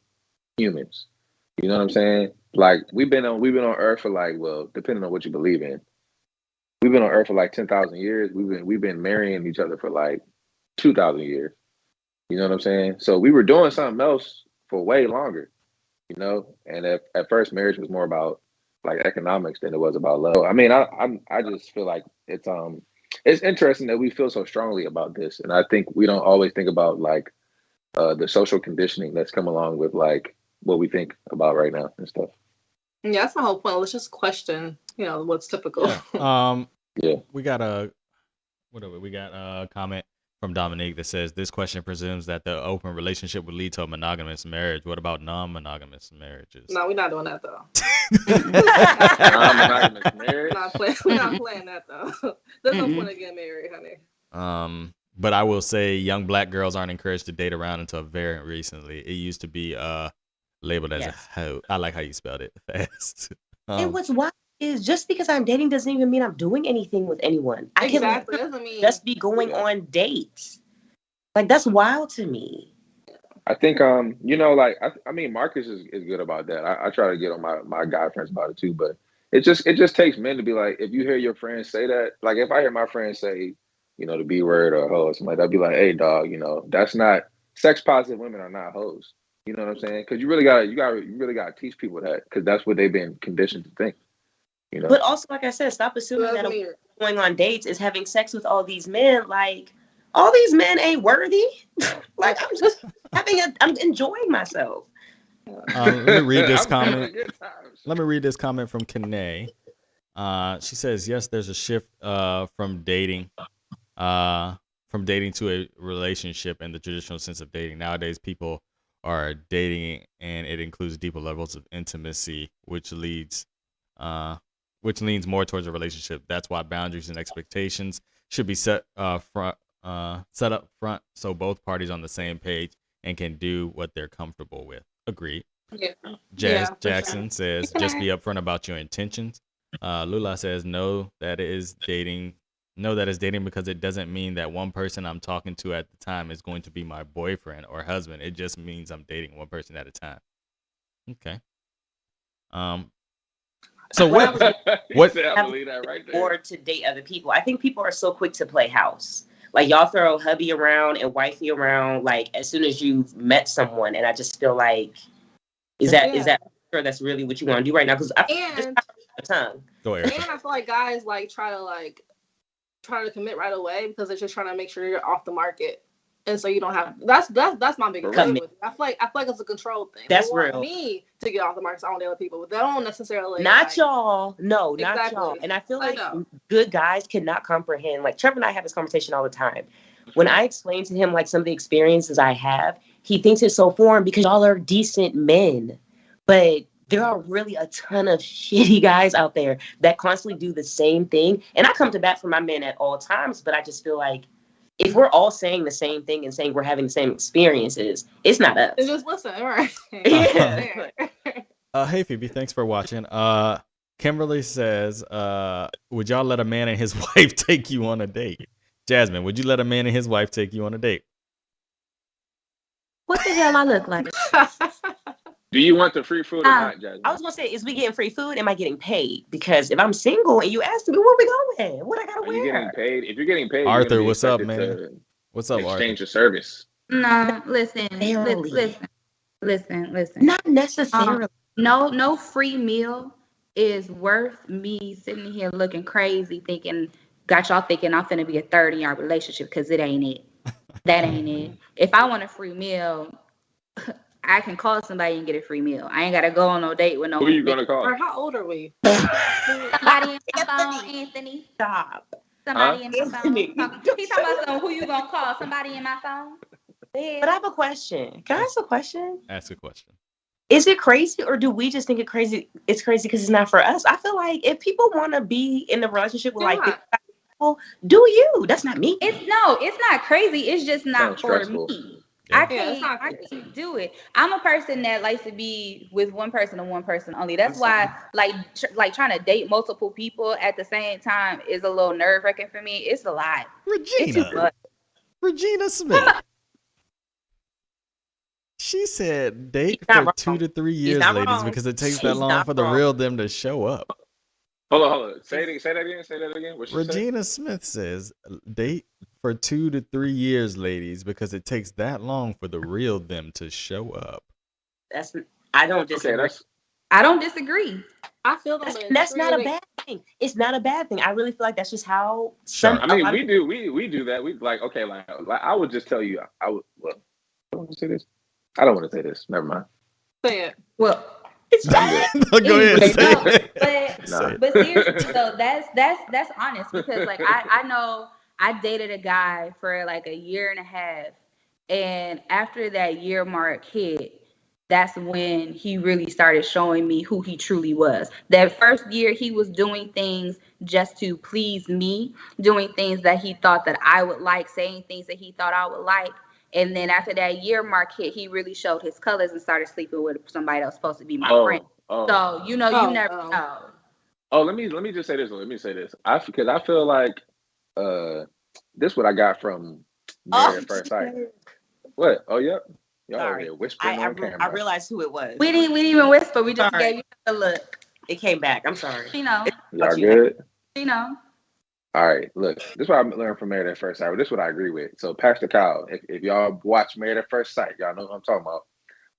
humans. You know what I'm saying? Like we've been on Earth for like, well, depending on what you believe in, we've been on Earth for like 10,000 years. We've been marrying each other for like 2,000 years. You know what I'm saying? So we were doing something else for way longer. And at first marriage was more about like economics than it was about love. So, I mean, I just feel like it's interesting that we feel so strongly about this, and I think we don't always think about like the social conditioning that's come along with like what we think about right now and stuff. Yeah, that's the whole point. Let's just question, what's typical. Yeah. Yeah. We got a comment from Dominique that says this question presumes that the open relationship would lead to a monogamous marriage. What about non-monogamous marriages? No, we're not doing that though. Non-monogamous marriage. We're not playing that though. There's no point in getting married, honey. But I will say young black girls aren't encouraged to date around until very recently. It used to be labeled as a hoe. I like how you spelled it fast. And what's wild is just because I'm dating doesn't even mean I'm doing anything with anyone. I can Doesn't mean just be going on dates. Like that's wild to me. I think like I mean Marcus is good about that. I try to get on my guy friends about it too, but it just takes men to be like, if you hear your friends say that, like if I hear my friends say, the B word or hoe or something like that, I'd be like, hey dog, that's not sex positive women are not hoes. You know what I'm saying? Because you really gotta teach people that, because that's what they've been conditioned to think. But also, like I said, stop assuming that going on dates is having sex with all these men. Like all these men ain't worthy. Like I'm just I'm enjoying myself. Let me read this comment. Let me read this comment from Kanae. She says, yes, there's a shift from dating to a relationship in the traditional sense of dating. Nowadays, people are dating, and it includes deeper levels of intimacy, which leans more towards a relationship. That's why boundaries and expectations should be set up front, so both parties on the same page and can do what they're comfortable with. Agreed. Yeah. Jackson says, just be upfront about your intentions. Lula says, no, that is dating because it doesn't mean that one person I'm talking to at the time is going to be my boyfriend or husband. It just means I'm dating one person at a time. Okay. So When I was what? Said, I believe that right there. or to date other people, I think people are so quick to play house. Like y'all throw hubby around and wifey around, like as soon as you've met someone, and I just feel like, is that sure that's really what you want to do right now? Because I just And the tongue. Go ahead. and I feel like guys like try to commit right away because they're just trying to make sure you're off the market. And so you don't have that's my biggest Right. issue with it. I feel like it's a control thing. That's they want real. me to get off the market so I want other people, but they don't necessarily Not like, y'all. No, not Exactly. y'all. And I feel I like know. good guys cannot comprehend. Like Trevor and I have this conversation all the time. When I explain to him like some of the experiences I have, he thinks it's so foreign because y'all are decent men. But there are really a ton of shitty guys out there that constantly do the same thing. And I come to bat for my men at all times, but I just feel like if we're all saying the same thing and saying we're having the same experiences, it's not us. And just listen, all right. Yeah. Hey Phoebe, thanks for watching. Kimberly says, would y'all let a man and his wife take you on a date? Jasmine, would you let a man and his wife take you on a date? What the hell I look like? Do you want the free food or not, Jasmine? I was gonna say, is we getting free food? Am I getting paid? Because if I'm single and you ask me, where we going? What I gotta Are you getting wear? paid? If you're getting paid, Arthur, you're gonna be what's up, expected man? to What's up, Arthur? exchange your service. No, listen, Barely. listen. Not necessarily. No free meal is worth me sitting here looking crazy, got y'all thinking I'm finna be a 30-year relationship, because it ain't it. That ain't it. If I want a free meal, I can call somebody and get a free meal. I ain't gotta go on no date with no. Who are you gonna call? Or how old are we? Somebody in my phone, Anthony. Stop. Somebody in my phone. Anthony. He's talking about who you gonna call? Somebody in my phone. But I have a question. Can I ask a question? Ask a question. Is it crazy, or do we just think it's crazy because it's not for us? I feel like if people want to be in a relationship with like 55 people, do you? That's not me. It's not crazy. It's just not Sounds for stressful. me. Yeah. I can't do it. I'm a person that likes to be with one person and one person only. That's why like trying to date multiple people at the same time is a little nerve-wracking for me. It's a lot. It's too much. Regina Smith. She said date He's not for wrong. 2 to 3 He's years, not ladies, wrong. because it takes He's that long not for the wrong. real them to show up. Hold on. Say that again. What she said? Regina Smith says date for 2 to 3 years, ladies, because it takes that long for the real them to show up. I don't disagree. I don't disagree. I feel That's not a bad thing. It's not a bad thing. I really feel like that's just how Sure. I mean, we do that. We like, okay, like I would just tell you, I don't want to say this. I don't want to say this. Never mind. Say it. Well, Go ahead. Say it. but seriously though, that's honest, because like I know I dated a guy for like a year and a half, and after that year mark hit, that's when he really started showing me who he truly was. That first year he was doing things just to please me, doing things that he thought that I would like, saying things that he thought I would like. And then after that year mark hit, he really showed his colors and started sleeping with somebody that was supposed to be my friend. So you never know. Oh, let me just say this. Because I feel like this is what I got from Married at First Sight. What? Oh, yep. Y'all over here whispering on camera. I realized who it was. We didn't even whisper. We just gave you a look. It came back. I'm sorry. Y'all good? All right, look, this is what I learned from Married at First Sight. This is what I agree with. So Pastor Kyle, if y'all watch Married at First Sight, y'all know what I'm talking about.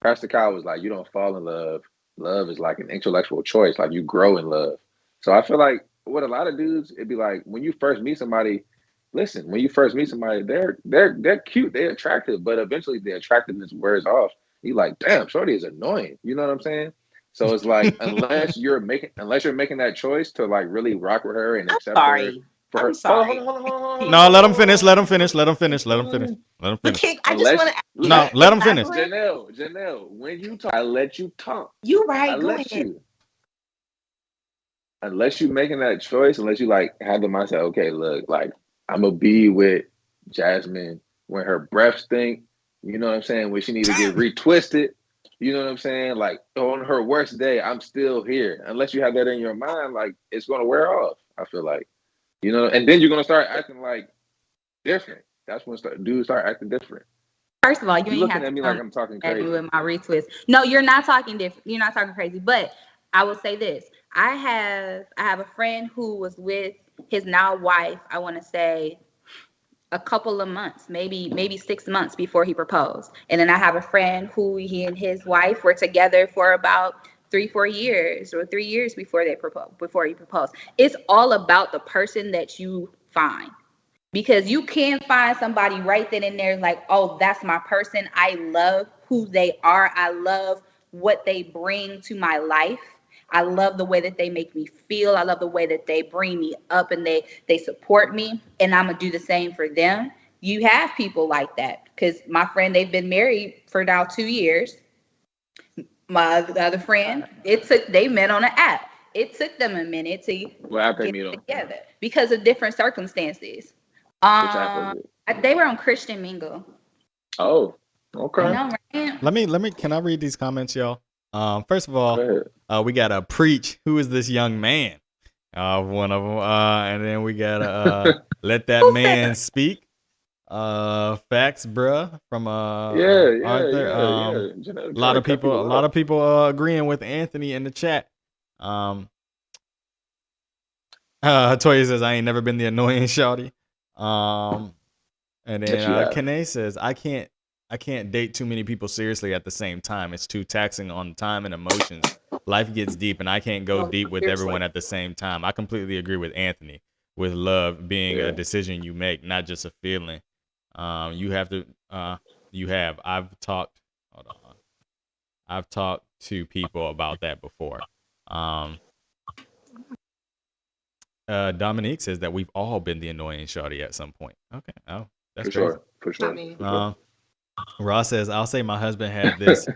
Pastor Kyle was like, you don't fall in love. Love is like an intellectual choice. Like you grow in love. So I feel like what a lot of dudes, it'd be like when you first meet somebody, they're cute, they're attractive, but eventually the attractiveness wears off. You like, damn, shorty is annoying. You know what I'm saying? So it's like unless you're making that choice to like really rock with her and accept her. I'm sorry. Hold on. No, let him finish. Let him finish. I just want to. No, let him finish. Janelle, when you talk, I let you talk. You right. I Go let ahead. you. Unless you making that choice, unless you like have the mindset, okay, look, like I'm gonna be with Jasmine when her breath stink. You know what I'm saying? When she need to get retwisted. You know what I'm saying? Like on her worst day, I'm still here. Unless you have that in your mind, like it's gonna wear off. I feel like, you know, and then you're gonna start acting like different. That's when dudes start acting different. First of all, you ain't looking have at me to like I'm talking crazy with my retwist. No, you're not talking different. You're not talking crazy. But I will say this: I have a friend who was with his now wife, I want to say a couple of months, maybe 6 months before he proposed. And then I have a friend who he and his wife were together for about 3-4 years, or 3 years before he proposed. It's all about the person that you find. Because you can find somebody right then and there, like, oh, that's my person. I love who they are. I love what they bring to my life. I love the way that they make me feel. I love the way that they bring me up and they support me. And I'm going to do the same for them. You have people like that. Because my friend, they've been married for now 2 years. My other friend, they met on an app. It took them a minute to get together because of different circumstances. They were on Christian Mingle. Oh, okay. I know, right? Let me. Can I read these comments, y'all? First of all, we got a preach. Who is this young man? One of them. And then we got let that man speak. Facts, bruh. From Arthur. A lot of people agreeing with Anthony in the chat. Toya says I ain't never been the annoying shawty. And then Kane says I can't date too many people seriously at the same time. It's too taxing on time and emotions. Life gets deep, and I can't go deep with everyone at the same time. I completely agree with Anthony, with love being a decision you make, not just a feeling. You have to. I've talked. Hold on. I've talked to people about that before. Dominique says that we've all been the annoying shawty at some point. Okay. Oh, that's for sure. Ross says, I'll say my husband had this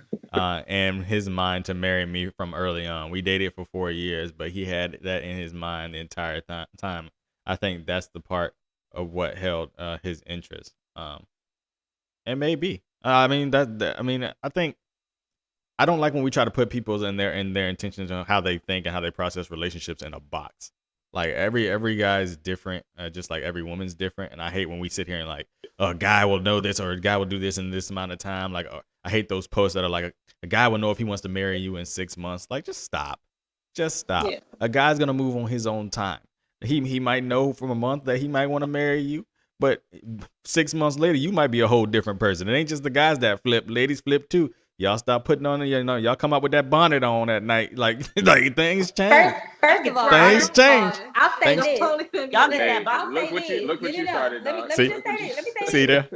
in his mind to marry me from early on. We dated for 4 years, but he had that in his mind the entire time. I think that's the part of what held his interest. And maybe. I think I don't like when we try to put people in their intentions on how they think and how they process relationships in a box. Like every guy's different, just like every woman's different. And I hate when we sit here and like, a guy will know this or a guy will do this in this amount of time. Like, I hate those posts that are like, a guy will know if he wants to marry you in 6 months. Like, just stop. Yeah. A guy's going to move on his own time. He might know from a month that he might want to marry you, but 6 months later, you might be a whole different person. It ain't just the guys that flip. Ladies flip too. Y'all stop putting on, y'all come out with that bonnet on at night. Like things change. First of all, things change. I'll say this. Y'all get that bonnet. Look what you started. Let me say this. See there?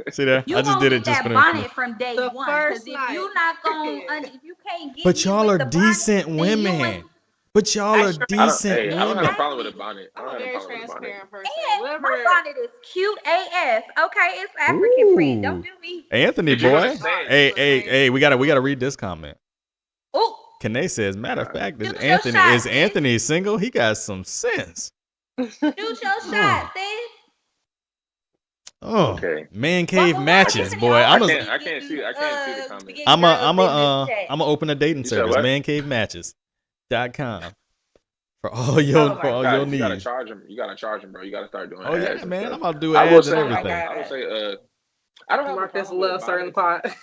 You I just did it just for that bonnet from day one. Because if you not going, if you can't get. But y'all are decent women. But y'all are decent women. I don't have a problem with a bonnet. I'm a very transparent person. And my bonnet is cute AF. Okay, it's African print. Don't do me. Anthony, boy. Hey, we gotta read this comment. Oh. Kane says, matter of fact, is Anthony single? He got some sense. Shoot your shot, sis. Oh, okay. Man cave matches, boy. I can't see the comment. I'm gonna open a dating service, mancavematches.com for all your needs. You gotta charge them. Bro. You gotta start doing. Oh yeah, man. I'm about to do ads and everything. I would say, I don't have Marcus love certain pot. I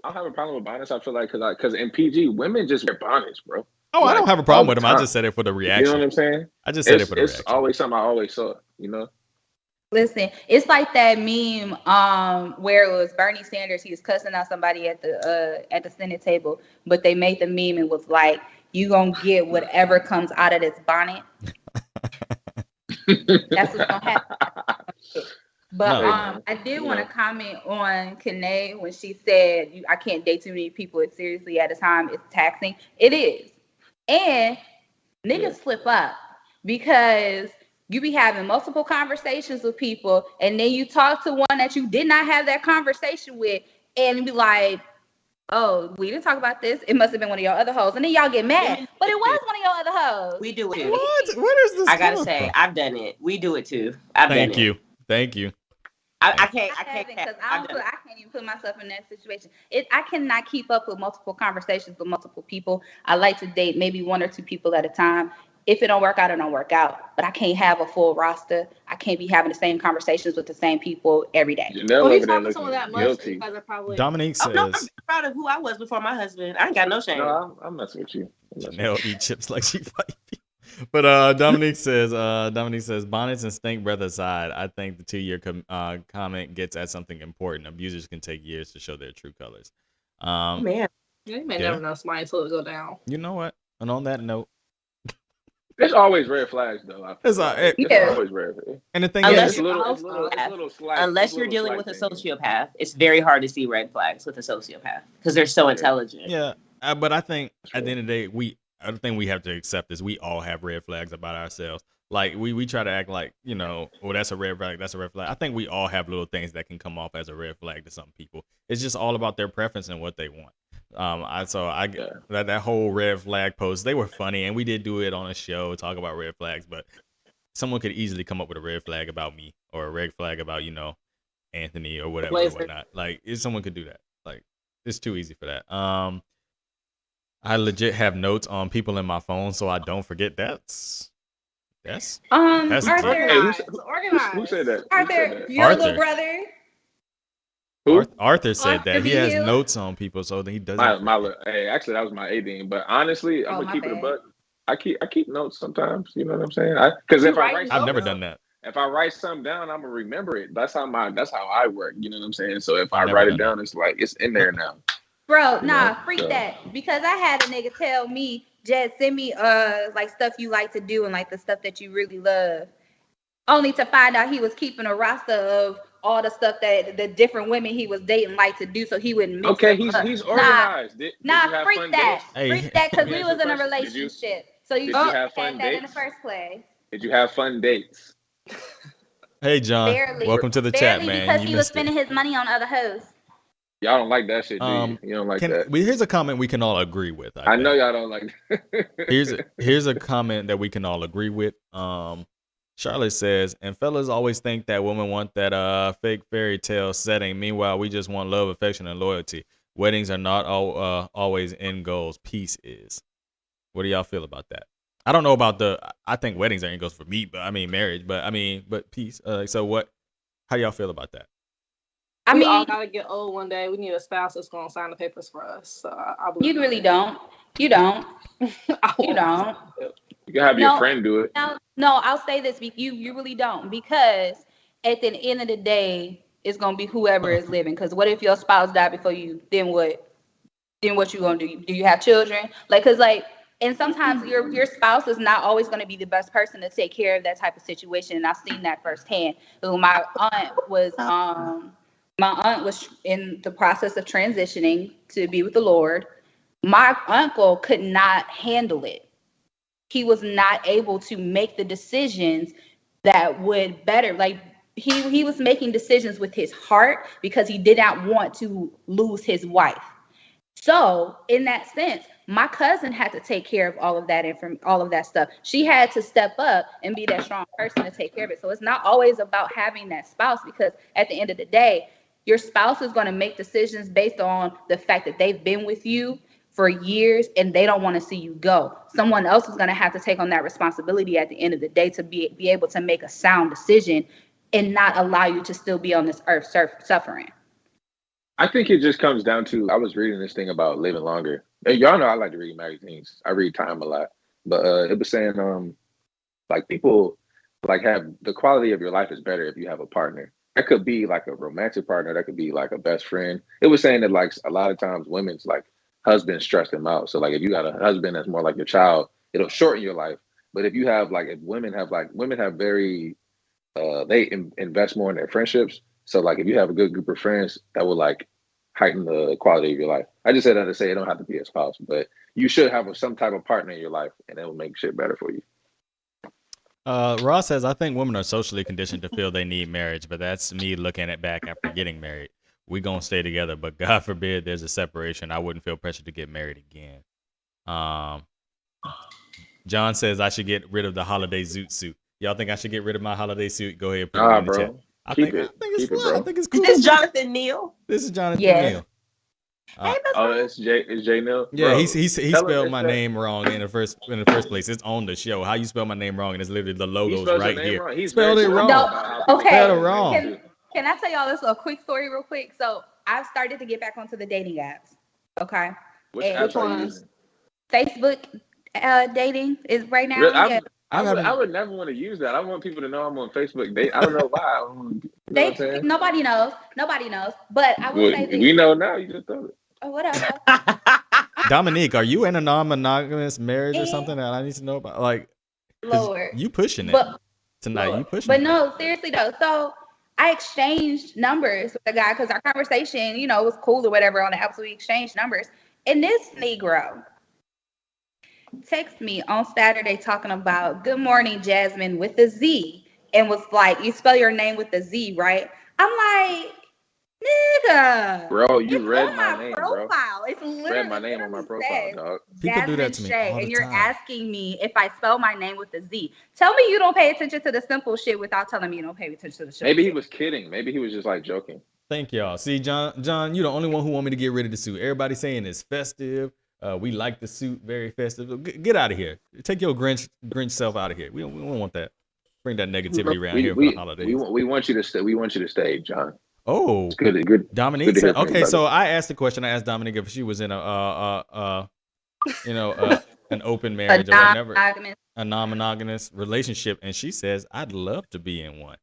don't have a problem with bonnets. I feel like because in PG, women just wear bonnets, bro. Oh, like, I don't have a problem with them. I just said it for the reaction. You know what I'm saying? I just said it for the reaction. It's always something I always saw. You know. Listen, it's like that meme where it was Bernie Sanders. He was cussing out somebody at the Senate table, but they made the meme and was like, "You gonna get whatever comes out of this bonnet." That's what's gonna happen. But I did want to comment on Kane when she said, "I can't date too many people seriously at a time. It's taxing." It is, and niggas slip up because you be having multiple conversations with people, and then you talk to one that you did not have that conversation with, and be like, "Oh, we didn't talk about this. It must have been one of your other hoes," and then y'all get mad. But it was one of your other hoes. We do it too. What? Where is this? I gotta say, I've done it. We do it too. Thank you. I can't because I can't even put myself in that situation. I cannot keep up with multiple conversations with multiple people. I like to date maybe 1 or 2 people at a time. If it don't work out, it don't work out. But I can't have a full roster. I can't be having the same conversations with the same people every day. Well, he's talking someone that much. You guys are probably... Dominique says, I'm proud of who I was before my husband. I ain't got no shame. No, I'm messing with you. Janelle eat chips like she fight. But Dominique says bonnets and stink breath aside, I think the 2 year comment gets at something important. Abusers can take years to show their true colors. Oh, man. Yeah, you may Yeah. never know somebody until it go down. You know what? And on that note, There's always red flags, though. I feel It's like. It's Yeah. always red. and the thing Unless is, It's little slight. Unless it's you're little dealing slight with a things. sociopath, it's very hard to see red flags with a sociopath because they're so intelligent. yeah, but I think Sure. at the end of the day, I think we have to accept this. We all have red flags about ourselves. Like we try to act like, well, that's a red flag, that's a red flag. I think we all have little things that can come off as a red flag to some people. It's just all about their preference and what they want. That whole red flag post, they were funny, and we did do it on a show, talk about red flags, but someone could easily come up with a red flag about me or a red flag about, Anthony or whatever or Blazer. whatnot. Like, if someone could do that. Like, it's too easy for that. I legit have notes on people in my phone so I don't forget. That's That's Arthur, Organized. Who said that? Arthur, your Arthur. little brother. Who? Arthur said Arthur that he has Beale. notes on people, so that he doesn't. Hey, actually, that was my A-Dean. But honestly, I'm Oh, gonna my keep it a bad. buck. I keep notes sometimes. You know what I'm saying? Because You if I write write, notes? I've something never down- done that. If I write something down, I'm gonna remember it. That's how I work. You know what I'm saying? So if I've I never write done it down, it's like it's in there now. Bro, You nah, know, freak so- that. Because I had a nigga tell me, Jed, send me like stuff you like to do and like the stuff that you really love. Only to find out he was keeping a roster of all the stuff that the different women he was dating like to do, so he wouldn't mix Okay, them up. he's organized. Did you have Freak fun that. dates? Hey. Freak that, because Let me we ask was you in a a question. Did you- relationship. So you did you should have have fun that in the dates? first place. Did you have fun dates? Hey, John. Barely. Welcome to the Barely, chat, man. because You he was missed spending it. his money on other hoes. Y'all don't like that shit, do you? You don't like that. Here's a comment we can all agree with. I know think. y'all don't like that. Here's a comment that we can all agree with. Charlotte says, and fellas always think that women want that fake fairy tale setting. Meanwhile, we just want love, affection, and loyalty. Weddings are not always end goals. Peace is. What do y'all feel about that? I don't know about I think weddings are end goals for me, but I mean marriage. But peace. So what? How y'all feel about that? We all gotta get old one day. We need a spouse that's gonna sign the papers for us. So I believe You really don't. You don't. I You won't. don't. You can have your No. friend do it. No, I'll say this. You really don't, because at the end of the day, it's gonna be whoever is living. Because what if your spouse died before you? Then what? Then what you gonna do? Do you have children? And sometimes your spouse is not always gonna be the best person to take care of that type of situation. And I've seen that firsthand. So my aunt was in the process of transitioning to be with the Lord. My uncle could not handle it. He was not able to make the decisions that would better, like he was making decisions with his heart because he did not want to lose his wife. So in that sense, my cousin had to take care of all of that and from all of that stuff. She had to step up and be that strong person to take care of it. So it's not always about having that spouse, because at the end of the day, your spouse is going to make decisions based on the fact that they've been with you for years and they don't want to see you go. Someone else is going to have to take on that responsibility at the end of the day to be able to make a sound decision and not allow you to still be on this earth suffering. I think it just comes down to, I was reading this thing about living longer. And y'all know I like to read magazines. I read Time a lot. But it was saying like people like have the quality of your life is better if you have a partner. That could be like a romantic partner, that could be like a best friend. It was saying that like a lot of times women's like husbands stress them out. So like if you got a husband that's more like your child, it'll shorten your life. But if you have women have very they invest more in their friendships. So like if you have a good group of friends, that will like heighten the quality of your life. I just said that to say it don't have to be a spouse, but you should have some type of partner in your life, and it will make shit better for you. Ross says, I think women are socially conditioned to feel they need marriage, but that's me looking at back after getting married. We gonna stay together, but God forbid there's a separation. I wouldn't feel pressure to get married again. John says I should get rid of the holiday zoot suit. Y'all think I should get rid of my holiday suit? Go ahead, put it in the chat. I think it's fun. bro. I think it's Is cool. this Jonathan Neal? This is Jonathan Yes. Neal. Hey, best Oh, friend. it's Jay Neal. Yeah, Bro, he tell him spelled it's my that- name wrong in the first place. It's on the show. How you spell my name wrong? And it's literally the He logo's spells right your name here. wrong. He's Spelled very it vocal wrong. No, about how people okay. spell Spelled it his name, wrong. too. Can I tell y'all this a quick story real quick? So I've started to get back onto the dating apps. Okay. Which And apps are you ones? using? Facebook dating is right now. Really, Yeah, I would never want to use that. I want people to know I'm on Facebook. I don't know why. I don't want to, you know what I'm saying? nobody knows. Nobody knows. But I will Well, say this. we know now. You just thought it. Oh, whatever. Dominique, are you in a non-monogamous marriage or Eh, something that I need to know about? Like, 'cause Lord. you pushing it But tonight. Lord. You pushing But it. no, seriously though. So I exchanged numbers with a guy because our conversation, was cool or whatever on the app. So we exchanged numbers. And this Negro texted me on Saturday talking about good morning, Jasmine, with a Z, and was like, you spell your name with a Z, right? I'm like, nigga, Bro, you it's read on my my name, bro. profile. It's Read my name on my profile, says dog. People do that Jasmine to me Shay, all the and you're time. asking me if I spell my name with a Z. Tell me you don't pay attention to the simple shit without telling me you don't pay attention to the shit. Maybe he was kidding. Maybe he was just like joking. Thank y'all. See, John, you're the only one who want me to get rid of the suit. Everybody saying it's festive. We like the suit, very festive. Get out of here. Take your Grinch self out of here. We don't want that. Bring that negativity around here for the holidays. We want you to stay. We want you to stay, John. Oh, it's good. Dominique good to hear said, from you, okay, brother. so I asked the question. I asked Dominique if she was in an open marriage or whatever, a non-monogamous relationship, and she says, I'd love to be in one.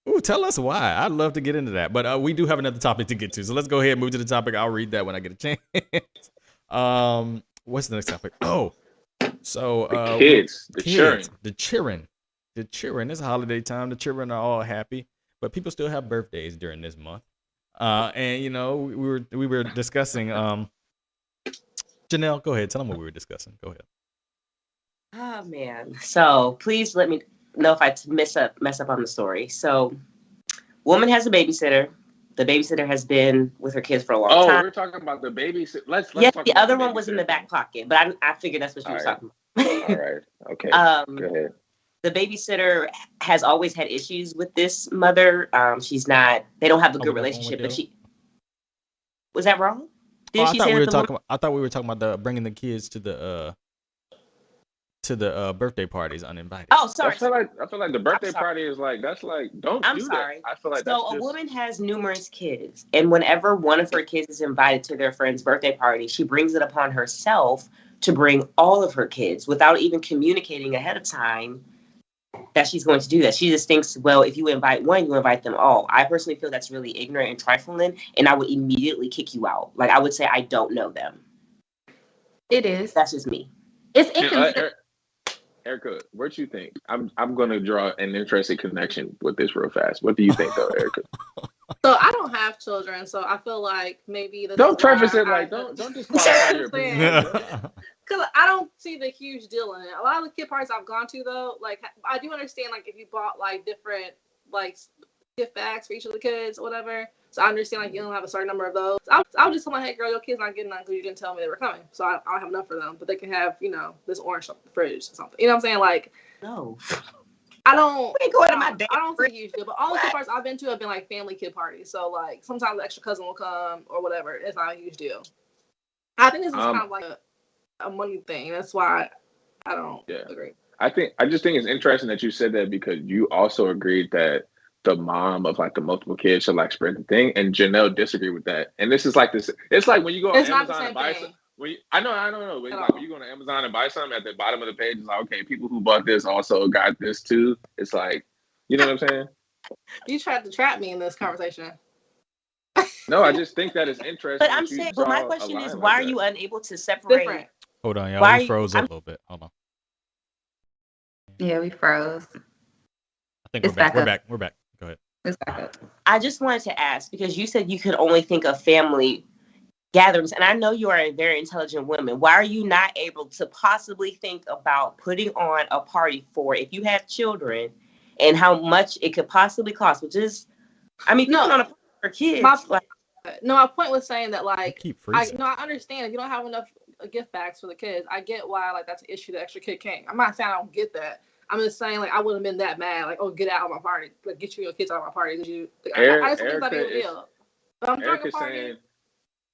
Ooh, tell us why. I'd love to get into that, but we do have another topic to get to, so let's go ahead and move to the topic. I'll read that when I get a chance. What's the next topic? Oh, so the kids, the children. It's holiday time. The children are all happy, but people still have birthdays during this month. And we were discussing. Janelle, go ahead. Tell them what we were discussing. Go ahead. Oh man. So please let me know if I mess up on the story. So, woman has a babysitter. The babysitter has been with her kids for a long time. Oh, we're talking about the babysitter. Let's yes, talk the about other one was in the back pocket, but I figured that's what she was talking about. All right. Okay. Go ahead. The babysitter has always had issues with this mother. They don't have a good relationship, but was that wrong? I thought we were talking about bringing the kids to the birthday parties uninvited. Oh, sorry. I feel like the birthday party is like, that's like, don't do that. I feel like so a woman has numerous kids, and whenever one of her kids is invited to their friend's birthday party, she brings it upon herself to bring all of her kids without even communicating ahead of time that she's going to do that. She just thinks, well, if you invite one, you invite them all. I personally feel that's really ignorant and trifling, and I would immediately kick you out. Like, I would say I don't know them. It is. That's just me. It's inconsiderate. Erica, what you think? I'm going to draw an interesting connection with this real fast. What do you think, though, Erica? So I don't have children, so I feel like maybe don't preface it like don't just qualify your opinion. Because I don't see the huge deal in it. A lot of the kid parties I've gone to, though, like I do understand, like if you bought like different like gift bags for each of the kids or whatever. So I understand like you don't have a certain number of those. I'll just tell my hey girl, your kids not getting none because you didn't tell me they were coming. So I don't have enough for them, but they can have this orange fridge or something. You know what I'm saying? Like no. I don't think huge deal, but all the kid parties I've been to have been like family kid parties. So like sometimes the extra cousin will come or whatever. It's not a huge deal. I think this is kind of like a money thing. That's why I don't agree. I just think it's interesting that you said that because you also agreed that the mom of like the multiple kids should like spread the thing, and Janelle disagreed with that. And this is like this. It's like when you go on Amazon and buy something. I know. When you go on Amazon and buy something, at the bottom of the page, it's like, okay, people who bought this also got this too. It's like, you know what I'm saying? You tried to trap me in this conversation. No, I just think that is interesting. But I'm saying, but my question is, why are you unable to separate? Different. Hold on, y'all. We froze up a little bit. Hold on. Yeah, we froze. I think we're back. We're back. Go ahead. It's back up. I just wanted to ask, because you said you could only think of family gatherings, and I know you are a very intelligent woman. Why are you not able to possibly think about putting on a party for, if you have children, and how much it could possibly cost? Which is, I mean, putting on a party for kids. My point was saying that like I understand if you don't have enough gift bags for the kids. I get why like that's an issue. The extra kid came. I'm not saying I don't get that. I'm just saying, like, I wouldn't have been that mad. Like, oh, get out of my party. Like, get you and your kids out of my party. I just think that'd be a deal. But I'm throwing a party. Saying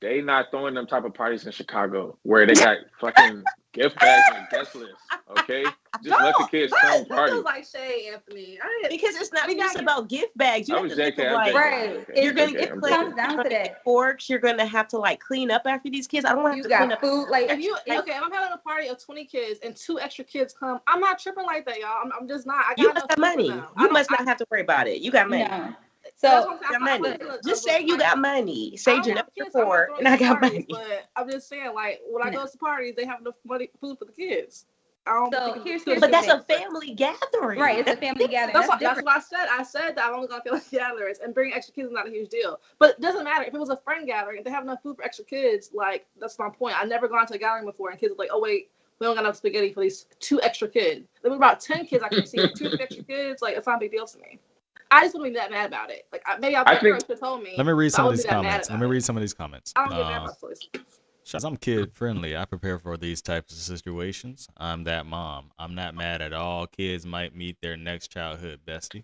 they not throwing them type of parties in Chicago where they got fucking gift bags and guest lists. Okay, just let the kids come party. That was like Shay, Anthony. Because it's not just about gift bags. You I have was to think JK, of like, Right. you're gonna It get comes down to that. forks. You're gonna have to like clean up after these kids. I don't want You to clean got up. food, like If you okay, if I'm having a party of 20 kids and 2 extra kids come, I'm not tripping like that, y'all. I'm just not. I got You must have enough money. food You must not have to worry about it. You got money. no. That's So what I'm You saying. got money. Just say you got money. Say Janelle poor, and I got money. But I'm just saying, like when I go to parties, they have enough money, food for the kids. I don't So think here's But that's the a family gathering. right. It's a family gathering. That's different. what I said. I said that I'm only gonna feel like gatherers and bringing extra kids is not a huge deal. But it doesn't matter if it was a friend gathering. If they have enough food for extra kids, like that's my point. I've never gone to a gathering before and kids are like, oh wait, we don't got enough spaghetti for these 2 extra kids. There were about 10 kids I can see, 2 extra kids. Like it's not a big deal to me. I just wouldn't be that mad about it. Like maybe I think should have told me. Let me read some of these comments. I don't get mad about choices. As I'm kid friendly, I prepare for these types of situations. I'm that mom. I'm not mad at all. Kids might meet their next childhood bestie.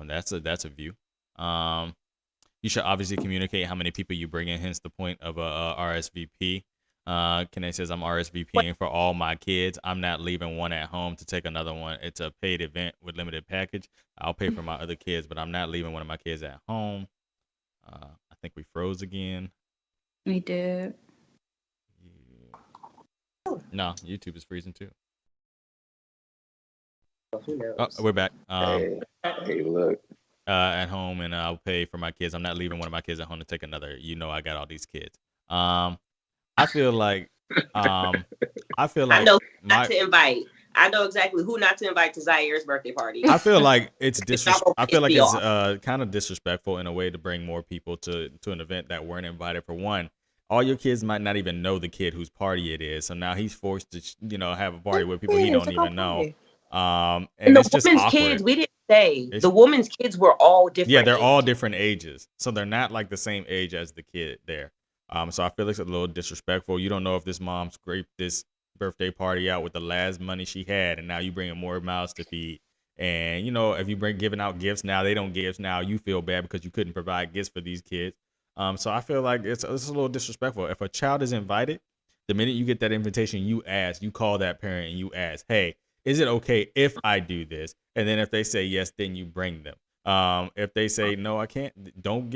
That's a view. You should obviously communicate how many people you bring in. Hence the point of a RSVP. Kene says I'm RSVPing for all my kids. I'm not leaving one at home to take another one. It's a paid event with limited package. I'll pay for my other kids, but I'm not leaving one of my kids at home. I think we froze again. We did. No, YouTube is freezing too. Who knows? Oh, we're back. Hey, look. At home, and I'll pay for my kids. I'm not leaving one of my kids at home to take another. You know, I got all these kids. I feel like, I know not to invite. I know exactly who not to invite to Zaire's birthday party. I feel like it's I feel like it's kind of disrespectful in a way to bring more people to an event that weren't invited. For one, all your kids might not even know the kid whose party it is, so now he's forced to have a party with people he don't even know. And the it's just woman's awkward. kids, we didn't say the woman's kids were all different. Yeah, they're all different ages, so they're not like the same age as the kid there. So I feel like it's a little disrespectful. You don't know if this mom scraped this birthday party out with the last money she had, and now you bringing more mouths to feed. And if you giving out gifts now, they don't give gifts now. You feel bad because you couldn't provide gifts for these kids. So I feel like it's a little disrespectful. If a child is invited, the minute you get that invitation, you call that parent and you ask, hey, is it okay if I do this? And then if they say yes, then you bring them. If they say no, I can't, don't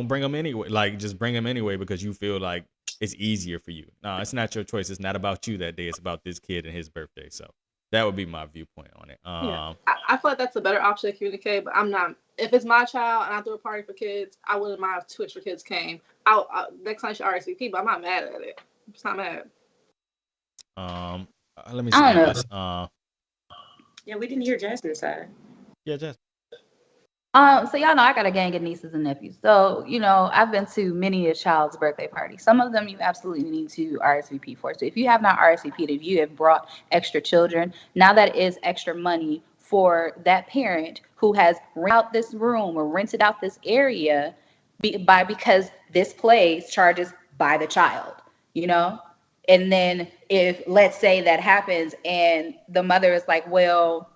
bring them anyway. Like just bring them anyway because you feel like it's easier for you. No, it's not your choice. It's not about you that day. It's about this kid and his birthday. So that would be my viewpoint on it. I feel like that's a better option to communicate, but I'm not. If it's my child and I threw a party for kids, I wouldn't mind if 2 extra kids came. Next time I should RSVP, but I'm not mad at it. I'm just not mad. Let me see. I don't know. Yeah, we didn't hear Jasmine's side. Yeah, Jasmine. So y'all know I got a gang of nieces and nephews. So, I've been to many a child's birthday party. Some of them you absolutely need to RSVP for. So if you have not RSVP'd, if you have brought extra children, now that is extra money for that parent who has rented out this room or rented out this area because this place charges by the child, And then if, let's say that happens and the mother is like, well,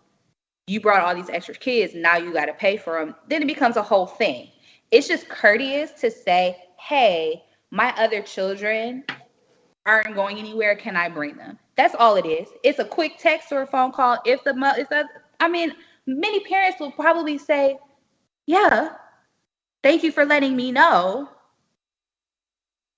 you brought all these extra kids, now you got to pay for them, then it becomes a whole thing. It's just courteous to say, hey, my other children aren't going anywhere. Can I bring them? That's all it is. It's a quick text or a phone call. Many parents will probably say, yeah, thank you for letting me know.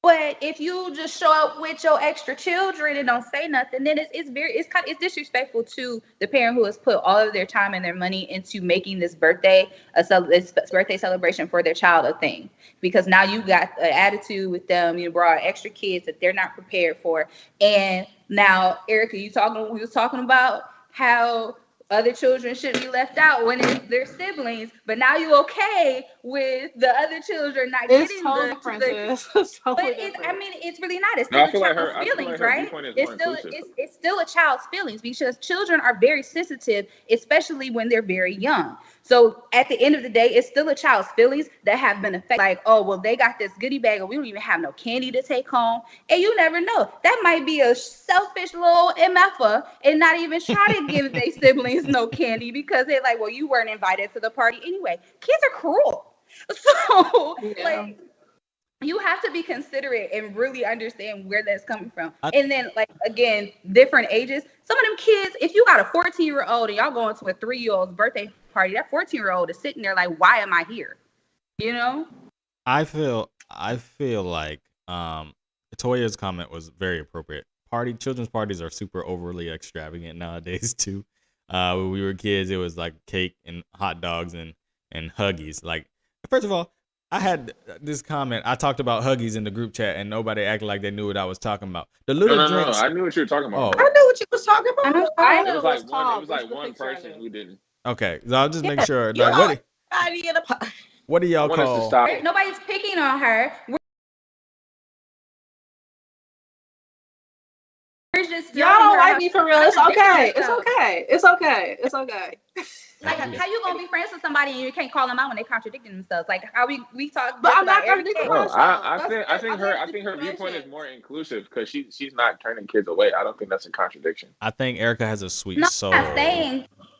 But if you just show up with your extra children and don't say nothing, then it's disrespectful to the parent who has put all of their time and their money into making this birthday celebration for their child a thing. Because now you got an attitude with them, you brought extra kids that they're not prepared for. And now, Erica, we was talking about how other children should be left out when it's their siblings, but now you okay with the other children not getting the it's really not. It's still a child's feelings, right? It's still a child's feelings because children are very sensitive, especially when they're very young. So at the end of the day, it's still a child's feelings that have been affected. Like, oh, well, they got this goodie bag and we don't even have no candy to take home. And you never know. That might be a selfish little MFer and not even try to give their siblings no candy because they're like, well, you weren't invited to the party anyway. Kids are cruel. So, you have to be considerate and really understand where that's coming from. I- And then, like, again, different ages. Some of them kids, if you got a 14-year-old and y'all going to a 3-year-old's birthday party, that 14-year-old is sitting there like, why am I here? You know? I feel like Toya's comment was very appropriate. Children's parties are super overly extravagant nowadays too. When we were kids, it was like cake and hot dogs and Huggies. Like, first of all, I had this comment. I talked about Huggies in the group chat, and nobody acted like they knew what I was talking about. The little No, drinks. I knew what you were talking about. I knew what you was talking about. I It know. was like one. It was like one person who didn't. Okay, so I'll just make sure. You Like, know, what do I y'all want us to call? stop. Nobody's picking on her. We're just Y'all don't like me for real. It's okay. It's okay. Like, how you gonna be friends with somebody and you can't call them out when they contradicting themselves? Like, how we talk. But I'm not every contradicting day. No, myself. I think her viewpoint is more inclusive because she's not turning kids away. I don't think that's a contradiction. I think Erica has a sweet No, soul.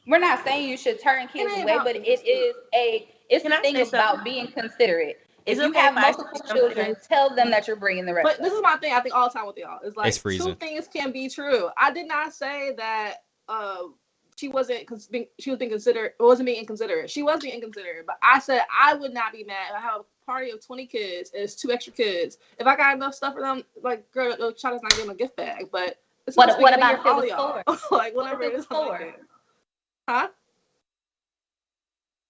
we're not saying you should turn kids away, but it's the thing about being considerate. If you have multiple children, tell them that you're bringing the rest. But this is my thing. I think all the time with y'all is like It's freezing. two things can be true. I did not say that she wasn't being considerate. Wasn't being inconsiderate. She was being inconsiderate. But I said I would not be mad if I have a party of 20 kids and it's 2 extra kids. If I got enough stuff for them, like, girl, try to not give them a gift bag. But it's what about if it was y'all? 4? Like, whatever it is. 4? Huh?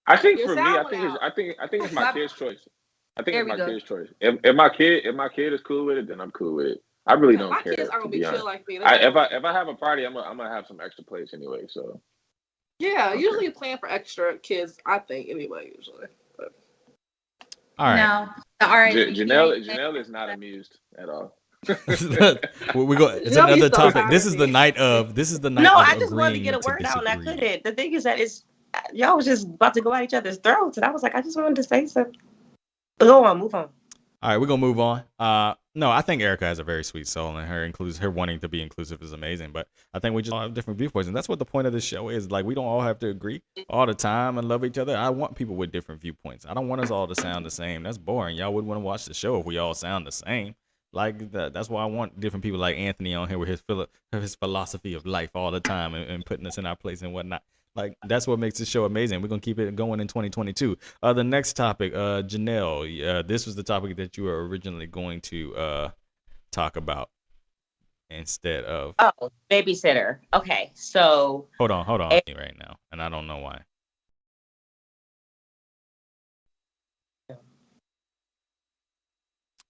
I think Your for me, sound I think it's my kid's choice. I think There it's we my go. kid's choice. If my kid is cool with it, then I'm cool with it. I really don't My care. kids are To gonna be be chill honest, like me. if I have a party, I'm gonna have some extra plates anyway. So Yeah, Okay. usually you plan for extra kids, I think, anyway, usually. But All right. No, the RSVP. Janelle is not amused at all. we go. It's Janelle be another so topic. tired This of is the me. night of. This is the night. No, of I just wanted to agreeing get a word out and I disagree. couldn't. The thing is that y'all was just about to go at each other's throats, and I was like, I just wanted to say something. But go on, move on. All right, we're gonna move on. No, I think Erica has a very sweet soul, and her wanting to be inclusive is amazing. But I think we just all have different viewpoints, and that's what the point of this show is. Like, we don't all have to agree all the time and love each other. I want people with different viewpoints. I don't want us all to sound the same. That's boring. Y'all wouldn't want to watch the show if we all sound the same. Like that's why I want different people like Anthony on here with his philosophy of life all the time and putting us in our place and whatnot. Like, that's what makes this show amazing. We're gonna keep it going in 2022. The next topic, Janelle. This was the topic that you were originally going to talk about instead of. Oh, babysitter. Okay, so Hold on right now, and I don't know why.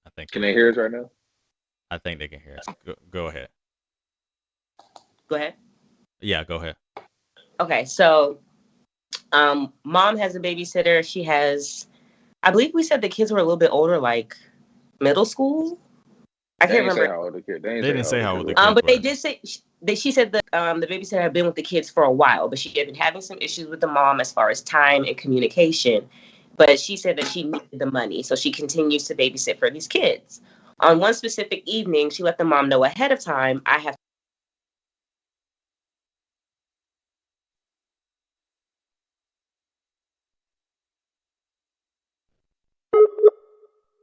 I think. Can they hear us right now? I think they can hear us. Go ahead. go ahead. Yeah, go ahead. Okay, so mom has a babysitter. She has, I believe we said the kids were a little bit older, like middle school. I can't remember. How old the kid. They didn't say how old the kids But were. they did say she said that the babysitter had been with the kids for a while, but she had been having some issues with the mom as far as time and communication. But she said that she needed the money, so she continues to babysit for these kids. On one specific evening, she let the mom know ahead of time,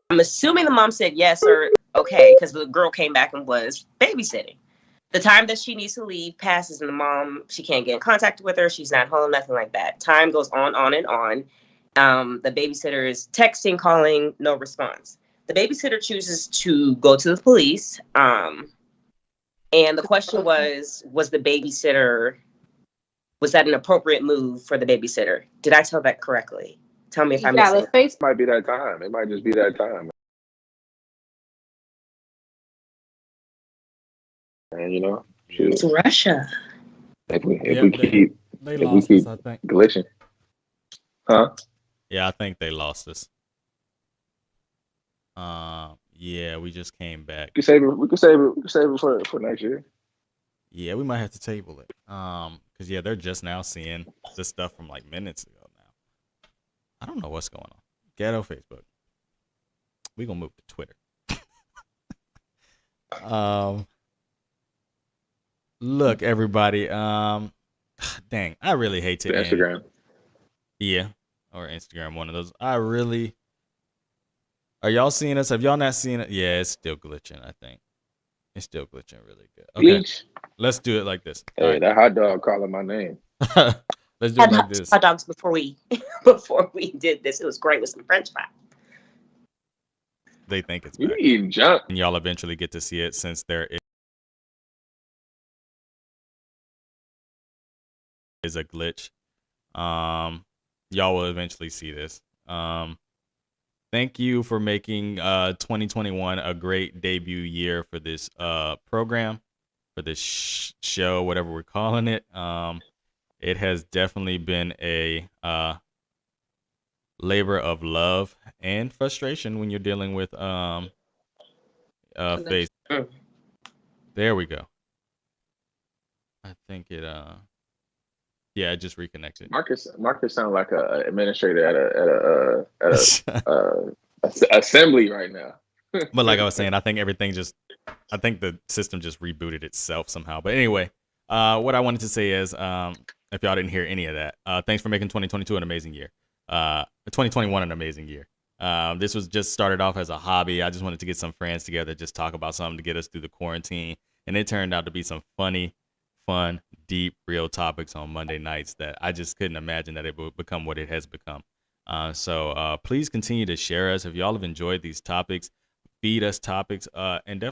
I'm assuming the mom said yes or okay, because the girl came back and was babysitting. The time that she needs to leave passes, and the mom, she can't get in contact with her. She's not home, nothing like that. Time goes on and on. The babysitter is texting, calling, no response. The babysitter chooses to go to the police. And the question was the babysitter, was that an appropriate move for the babysitter? Did I tell that correctly? Tell me if I missed it. the face Might be that time. It might just be that time. And shoot, It's Russia. if we They lost us, I think. glitching, huh? Yeah, I think they lost us. Yeah, we just came back. We could save it for next year. Yeah, we might have to table it. Because they're just now seeing this stuff from like minutes ago now. I don't know what's going on. Ghetto Facebook. We gonna move to Twitter. Look, everybody. Dang, I really hate to end. Instagram. Yeah, or Instagram, one of those. Are Are y'all seeing us? Have y'all not seen it? Yeah, it's still glitching, I think. It's still glitching really good. Okay. Bleach. Let's do it like this. Hey, that hot dog calling my name. Let's do it like this. Hot dogs before we did this. It was great with some French fries. They think it's You back. eating junk. And y'all eventually get to see it since there is a glitch. Y'all will eventually see this. Thank you for making 2021 a great debut year for this program, for this show, whatever we're calling it. It has definitely been a labor of love and frustration when you're dealing with face. There we go. I think it yeah, it just reconnected. Marcus sounds like a administrator at a assembly right now. But like I was saying, I think the system just rebooted itself somehow. But anyway, what I wanted to say is, if y'all didn't hear any of that, thanks for making 2022 an amazing year. 2021 an amazing year. This was just started off as a hobby. I just wanted to get some friends together, just talk about something to get us through the quarantine. And it turned out to be some funny, fun, deep, real topics on Monday nights that I just couldn't imagine that it would become what it has become. So please continue to share us. If y'all have enjoyed these topics, feed us topics, and definitely